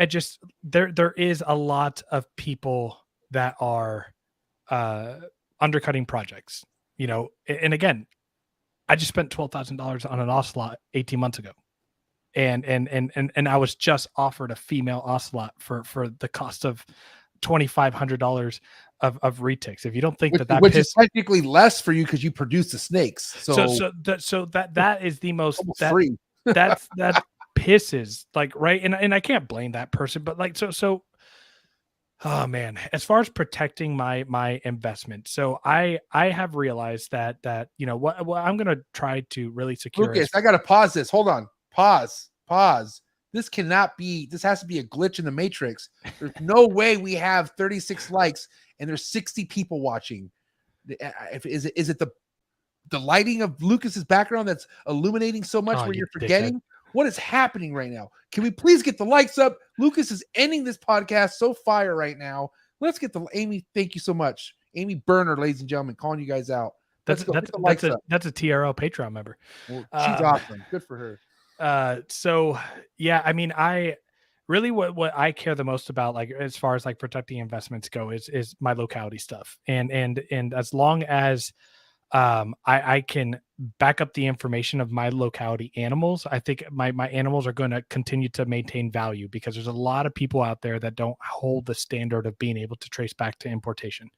Speaker 6: just, there is a lot of people that are, undercutting projects, and again, I just spent $12,000 on an ocelot 18 months ago. And I was just offered a female ocelot for the cost of $2,500 of reticks. If you don't think
Speaker 2: which is technically less for you because you produce the snakes. So
Speaker 6: that is the most
Speaker 2: free.
Speaker 6: that pisses, like, right. And I can't blame that person, but like, so oh man, as far as protecting my investment. So I have realized that what I'm going to try to really secure.
Speaker 2: Lucas, I got to pause this. Hold on. Pause. This has to be a glitch in the matrix. There's no way we have 36 likes and there's 60 people watching. Is it the lighting of Lucas's background that's illuminating so much where you're forgetting? Dickhead. What is happening right now? Can we please get the likes up? Lucas is ending this podcast so fire right now. Let's get Amy. Thank you so much. Amy Burner, ladies and gentlemen, calling you guys out. That's a
Speaker 6: TRL Patreon member.
Speaker 2: Well, she's awesome. Good for her.
Speaker 6: So yeah, I mean, I really, what I care the most about, like, as far as like protecting investments go, is my locality stuff. And as long as, I can back up the information of my locality animals, I think my animals are going to continue to maintain value, because there's a lot of people out there that don't hold the standard of being able to trace back to importation.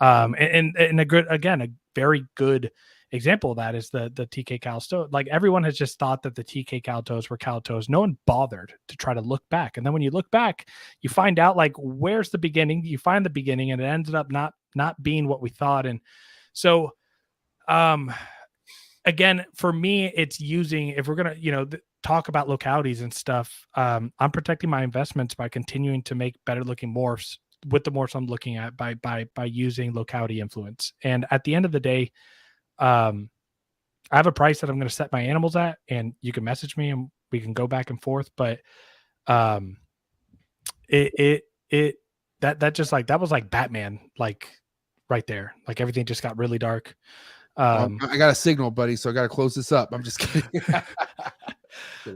Speaker 6: And a very good example of that is the TK Calsto. Like, everyone has just thought that the TK Caltos were Caltos. No one bothered to try to look back. And then when you look back, you find out, like, where's the beginning? You find the beginning, and it ended up not being what we thought. And so, again, for me, it's using, if we're going to, talk about localities and stuff, I'm protecting my investments by continuing to make better looking morphs with the morphs I'm looking at by using locality influence. And at the end of the day, I have a price that I'm going to set my animals at, and you can message me and we can go back and forth. But, that was like Batman, like right there, like everything just got really dark.
Speaker 2: I got a signal, buddy, so I got to close this up. I'm just kidding.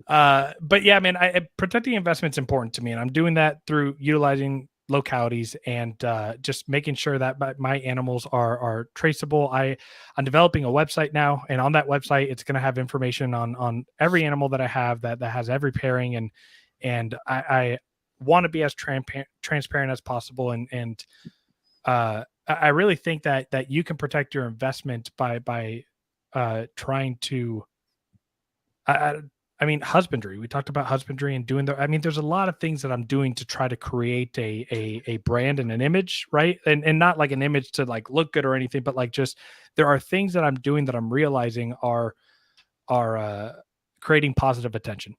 Speaker 6: But yeah, man, protecting investment's important to me, and I'm doing that through utilizing localities and just making sure that my animals are traceable. I'm developing a website now, and on that website, it's going to have information on every animal that I have that has every pairing, and I want to be as transparent as possible, and I really think that you can protect your investment by trying to, I mean, husbandry. We talked about husbandry and doing there's a lot of things that I'm doing to try to create a brand and an image, right? And not like an image to like look good or anything, but like just, there are things that I'm doing that I'm realizing are creating positive attention.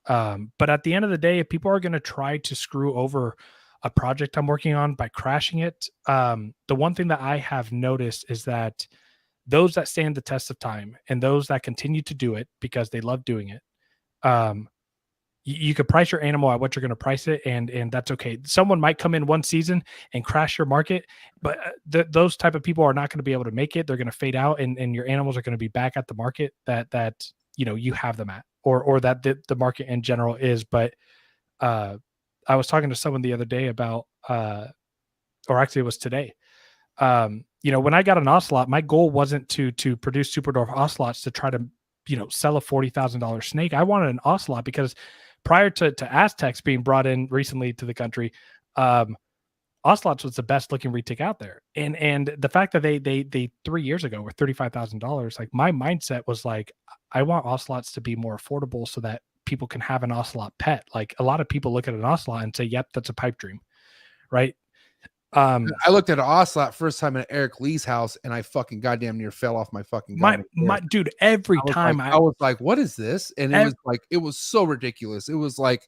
Speaker 6: But at the end of the day, if people are going to try to screw over a project I'm working on by crashing it. The one thing that I have noticed is that those that stand the test of time and those that continue to do it because they love doing it, you could price your animal at what you're going to price it, and that's okay. Someone might come in one season and crash your market, but those type of people are not going to be able to make it. They're going to fade out, and your animals are going to be back at the market that you have them at, or that the market in general is. But I was talking to someone the other day about, or actually it was today. When I got an ocelot, my goal wasn't to produce super dwarf ocelots to try to sell a $40,000 snake. I wanted an ocelot because prior to Aztecs being brought in recently to the country, ocelots was the best looking retic out there. And the fact that they 3 years ago were $35,000, like my mindset was like, I want ocelots to be more affordable so that people can have an ocelot pet. Like a lot of people look at an ocelot and say, yep, that's a pipe dream. Right.
Speaker 2: I looked at an ocelot first time at Eric Lee's house, and I fucking goddamn near fell off my fucking
Speaker 6: my dude. Every time
Speaker 2: I was like, what is this? And it was so ridiculous. It was like,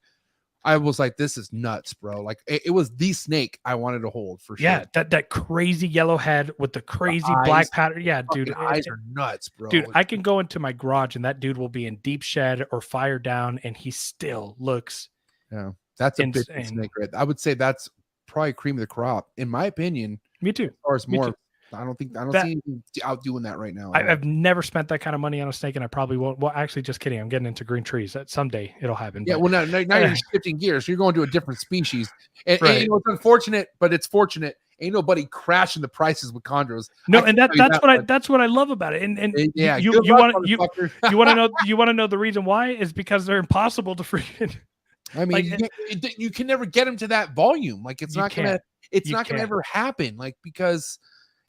Speaker 2: I was like, this is nuts, bro. Like it was the snake I wanted to hold for sure.
Speaker 6: Yeah, that crazy yellow head with the crazy black pattern. Yeah, dude,
Speaker 2: eyes are nuts, bro.
Speaker 6: Dude, I can go into my garage and that dude will be in deep shed or fire down, and he still looks.
Speaker 2: Yeah, that's a big snake, right? I would say that's probably cream of the crop, in my opinion.
Speaker 6: Me too.
Speaker 2: As far as more, I don't see anything out doing that right now.
Speaker 6: I've never spent that kind of money on a snake, and I probably won't. Well, actually, just kidding. I'm getting into green trees. That someday it'll happen.
Speaker 2: Yeah,
Speaker 6: but,
Speaker 2: well, now you're shifting gears. You're going to a different species, and,
Speaker 6: right.
Speaker 2: and it's unfortunate, but it's fortunate. Ain't nobody crashing the prices with chondros.
Speaker 6: No, and that's what I love about it. And
Speaker 2: yeah,
Speaker 6: you want to know the reason why is because they're impossible to freaking.
Speaker 2: I mean, like, you can never get them to that volume. Like it's not gonna ever happen. Like because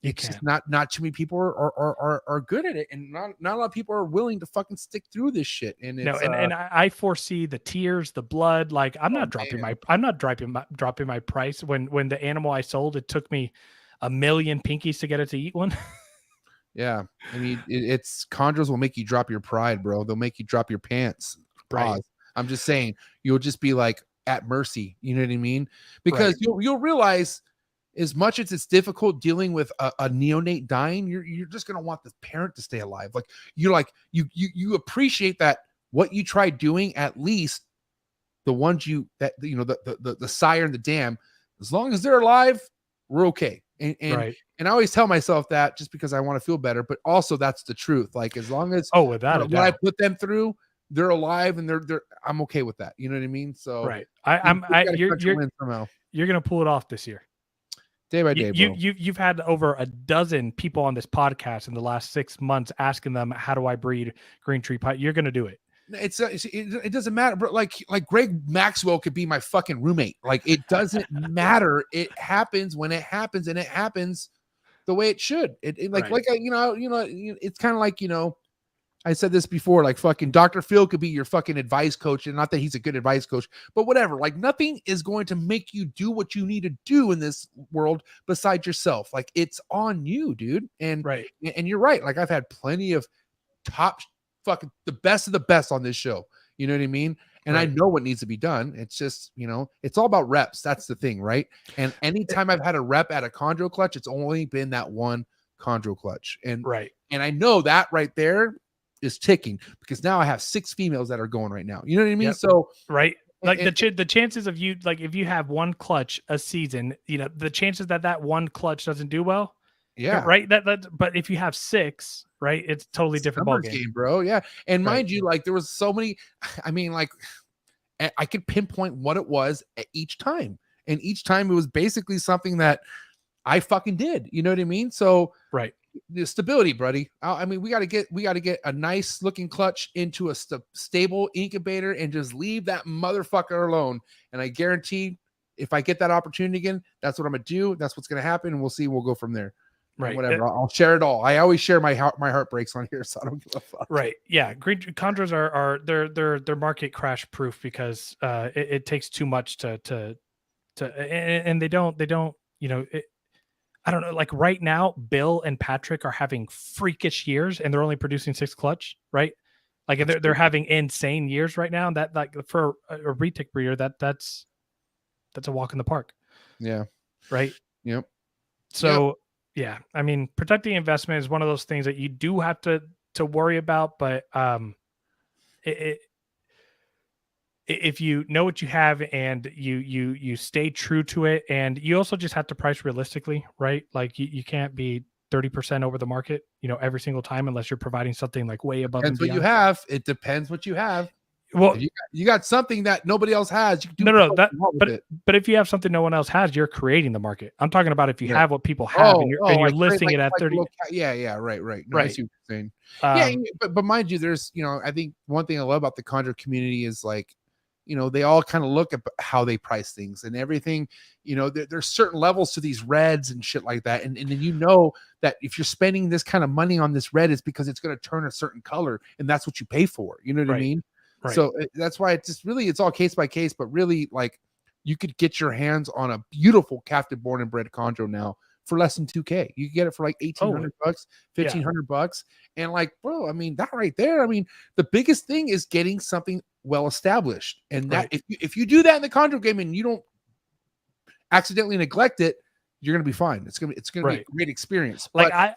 Speaker 2: it's just not too many people are good at it, and not a lot of people are willing to fucking stick through this shit. And it's,
Speaker 6: and I foresee the tears, the blood. Like I'm not dropping my price. When the animal I sold, it took me 1 million pinkies to get it to eat one.
Speaker 2: Yeah, I mean it's chondros will make you drop your pride, bro. They'll make you drop your pants.
Speaker 6: Right.
Speaker 2: I'm just saying, you'll just be like at mercy. You know what I mean? Because you'll realize, as much as it's difficult dealing with a neonate dying, you're just gonna want the parent to stay alive. Like you appreciate that what you try doing, at least the ones the sire and the dam, as long as they're alive, we're okay. And I always tell myself that just because I want to feel better, but also that's the truth. Like as long as
Speaker 6: without
Speaker 2: what I put them through, they're alive and they're I'm okay with that. You know what I mean? So
Speaker 6: right. You're gonna pull it off this year.
Speaker 2: Day by day, bro.
Speaker 6: You've had over a dozen people on this podcast in the last 6 months asking them, how do I breed green tree pie? You're gonna do it.
Speaker 2: It doesn't matter, bro. Like Greg Maxwell could be my fucking roommate. Like it doesn't matter. It happens when it happens, and it happens the way it should. It's kind of like I said this before, like fucking Dr. Phil could be your fucking advice coach, and not that he's a good advice coach, but whatever. Like nothing is going to make you do what you need to do in this world besides yourself. Like it's on you, dude. And and you're right. Like I've had plenty of top fucking the best of the best on this show. You know what I mean? And I know what needs to be done. It's just, it's all about reps. That's the thing, right? And anytime I've had a rep at a chondro clutch, it's only been that one chondro clutch. And and I know that right there is ticking, because now I have 6 females that are going right now. You know what I mean? Yep. So
Speaker 6: like the chances of you, like if you have one clutch a season, the chances that one clutch doesn't do well.
Speaker 2: Yeah.
Speaker 6: Right. But if you have 6, right, it's totally different ballgame,
Speaker 2: bro. Yeah. And mind you, like there was so many, I mean, like I could pinpoint what it was at each time. And each time it was basically something that I fucking did. You know what I mean? So the stability, buddy. I mean, we got to get a nice looking clutch into a stable incubator and just leave that motherfucker alone. And I guarantee, if I get that opportunity again, that's what I'm gonna do. That's what's gonna happen, and we'll see. We'll go from there. Right. Whatever. I'll share it all. I always share my heartbreaks on here, so I don't give a fuck.
Speaker 6: Right. Yeah. Green chondros are they're market crash proof, because it takes too much to and they don't. I don't know, like right now, Bill and Patrick are having freakish years, and they're only producing 6 clutch, right? Like they're having insane years right now. And that, like for a retic breeder, that's a walk in the park.
Speaker 2: Yeah.
Speaker 6: Right.
Speaker 2: Yep.
Speaker 6: So yeah, I mean, protecting investment is one of those things that you do have to worry about, but if you know what you have and you stay true to it, and you also just have to price realistically, right? Like you can't be 30% over the market, every single time, unless you're providing something like way above and
Speaker 2: Depends what
Speaker 6: beyond.
Speaker 2: you have. It depends what you have.
Speaker 6: Well,
Speaker 2: If you got something that nobody else has, you can do
Speaker 6: no,
Speaker 2: what you want with it.
Speaker 6: but if you have something no one else has, you're creating the market. I'm talking about if you
Speaker 2: Right.
Speaker 6: have what people have, and you're
Speaker 2: like
Speaker 6: listing
Speaker 2: like,
Speaker 6: it at 30.
Speaker 2: Yeah, right. No, I
Speaker 6: Right.
Speaker 2: see what you're saying.
Speaker 6: Um,
Speaker 2: but mind you, there's, I think one thing I love about the Conjure community is like, they all kind of look at how they price things and everything. There's certain levels to these reds and shit like that. And then that if you're spending this kind of money on this red, it's because it's going to turn a certain color, and that's what you pay for. You know what I mean?
Speaker 6: Right.
Speaker 2: So that's why it's all case by case, but really, like, you could get your hands on a beautiful captive born and bred chondro now for less than $2,000. You can get it for like $1,800, $1,500. And like, bro, I mean, that right there, I mean, the biggest thing is getting something well established. And that if you do that in the chondro game and you don't accidentally neglect it, you're going to be fine. It's going to be a great experience.
Speaker 6: Like,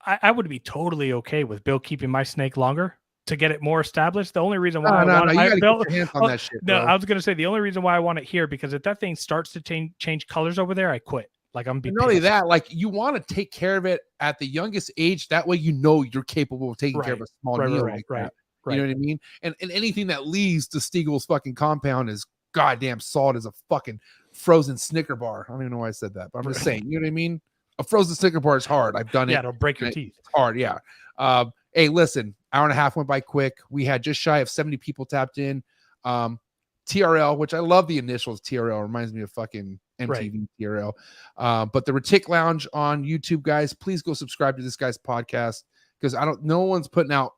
Speaker 6: I would be totally okay with Bill keeping my snake longer to get it more established. The only reason why
Speaker 2: you gotta get your hands on that shit, bro.
Speaker 6: I was gonna say the only reason why I want it here, because if that thing starts to change colors over there, I quit. Like, I'm
Speaker 2: not only that, like, you want to take care of it at the youngest age. That way, you're capable of taking care of a small Neo like that. You know what I mean? And anything that leaves the Steagall's fucking compound is goddamn solid as a fucking frozen Snicker bar. I don't even know why I said that, but I'm just saying. You know what I mean? A frozen Snicker bar is hard. I've done it.
Speaker 6: Yeah, it'll break your teeth.
Speaker 2: It's hard. Yeah. Hey, listen, hour and a half went by quick. We had just shy of 70 people tapped in. TRL, which I love the initials TRL, reminds me of fucking MTV TRL. But the Retic Lounge on YouTube, guys, please go subscribe to this guy's podcast, because no one's putting out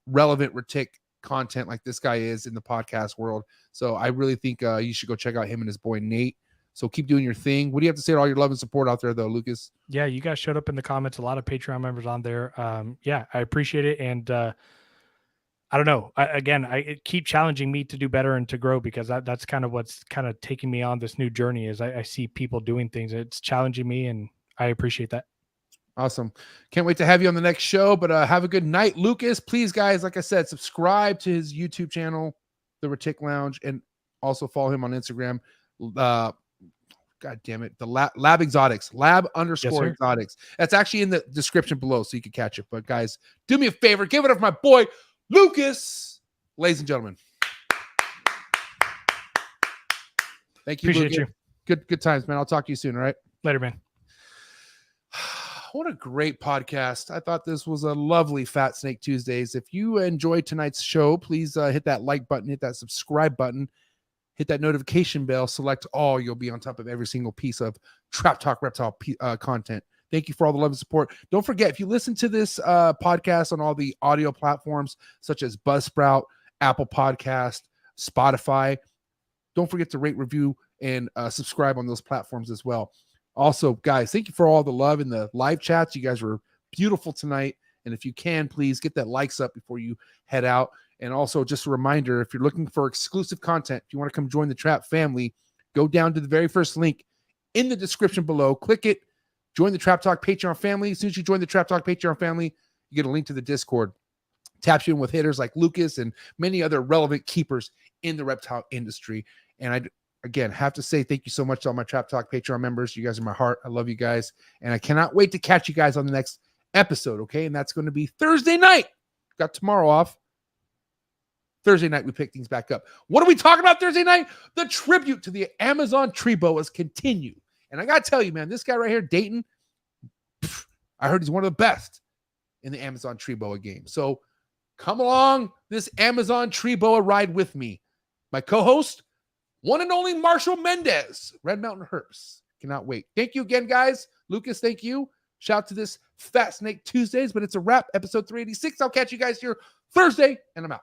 Speaker 2: relevant Retic content like this guy is in the podcast world. So I really think you should go check out him and his boy Nate. So keep doing your thing. What do you have to say to all your love and support out there, though, Lucas? Yeah,
Speaker 6: you guys showed up in the comments. A lot of Patreon members on there. I appreciate it. And I don't know. I keep challenging me to do better and to grow, because that's kind of what's kind of taking me on this new journey. Is I see people doing things. It's challenging me, and I appreciate that.
Speaker 2: Awesome. Can't wait to have you on the next show, but have a good night, Lucas. Please, guys, like I said, subscribe to his YouTube channel, The Retic Lounge, and also follow him on Instagram. God damn it. The Lab Exotics, Lab_Exotics. That's actually in the description below, so you can catch it. But guys, do me a favor. Give it up for my boy, Lucas. Ladies and gentlemen. Thank you.
Speaker 6: Appreciate
Speaker 2: Lucas.
Speaker 6: you.
Speaker 2: Good times, man. I'll talk to you soon. All right.
Speaker 6: Later, man.
Speaker 2: What a great podcast. I thought this was a lovely Fat Snake Tuesdays. If you enjoyed tonight's show, please hit that like button, hit that subscribe button. Hit that notification bell, select all. You'll be on top of every single piece of Trap Talk Reptile content. Thank you for all the love and support. Don't forget, if you listen to this podcast on all the audio platforms such as Buzzsprout, Apple Podcast, Spotify, don't forget to rate, review, and subscribe on those platforms as well. Also, guys, thank you for all the love in the live chats. You guys were beautiful tonight. And if you can, please get that likes up before you head out. And also, just a reminder, if you're looking for exclusive content, if you want to come join the Trap family, go down to the very first link in the description below. Click it. Join the Trap Talk Patreon family. As soon as you join the Trap Talk Patreon family, you get a link to the Discord. Taps you in with hitters like Lucas and many other relevant keepers in the reptile industry. And I, again, have to say thank you so much to all my Trap Talk Patreon members. You guys are my heart. I love you guys. And I cannot wait to catch you guys on the next episode, okay? And that's going to be Thursday night. Got tomorrow off. Thursday night, we pick things back up. What are we talking about Thursday night? The tribute to the Amazon tree boas continue. And I got to tell you, man, this guy right here, Dayton, I heard he's one of the best in the Amazon tree boa game. So come along this Amazon tree boa ride with me. My co-host, one and only Marshall Mendez, Red Mountain Herps. Cannot wait. Thank you again, guys. Lucas, thank you. Shout out to this Fat Snake Tuesdays, but it's a wrap. Episode 386. I'll catch you guys here Thursday, and I'm out.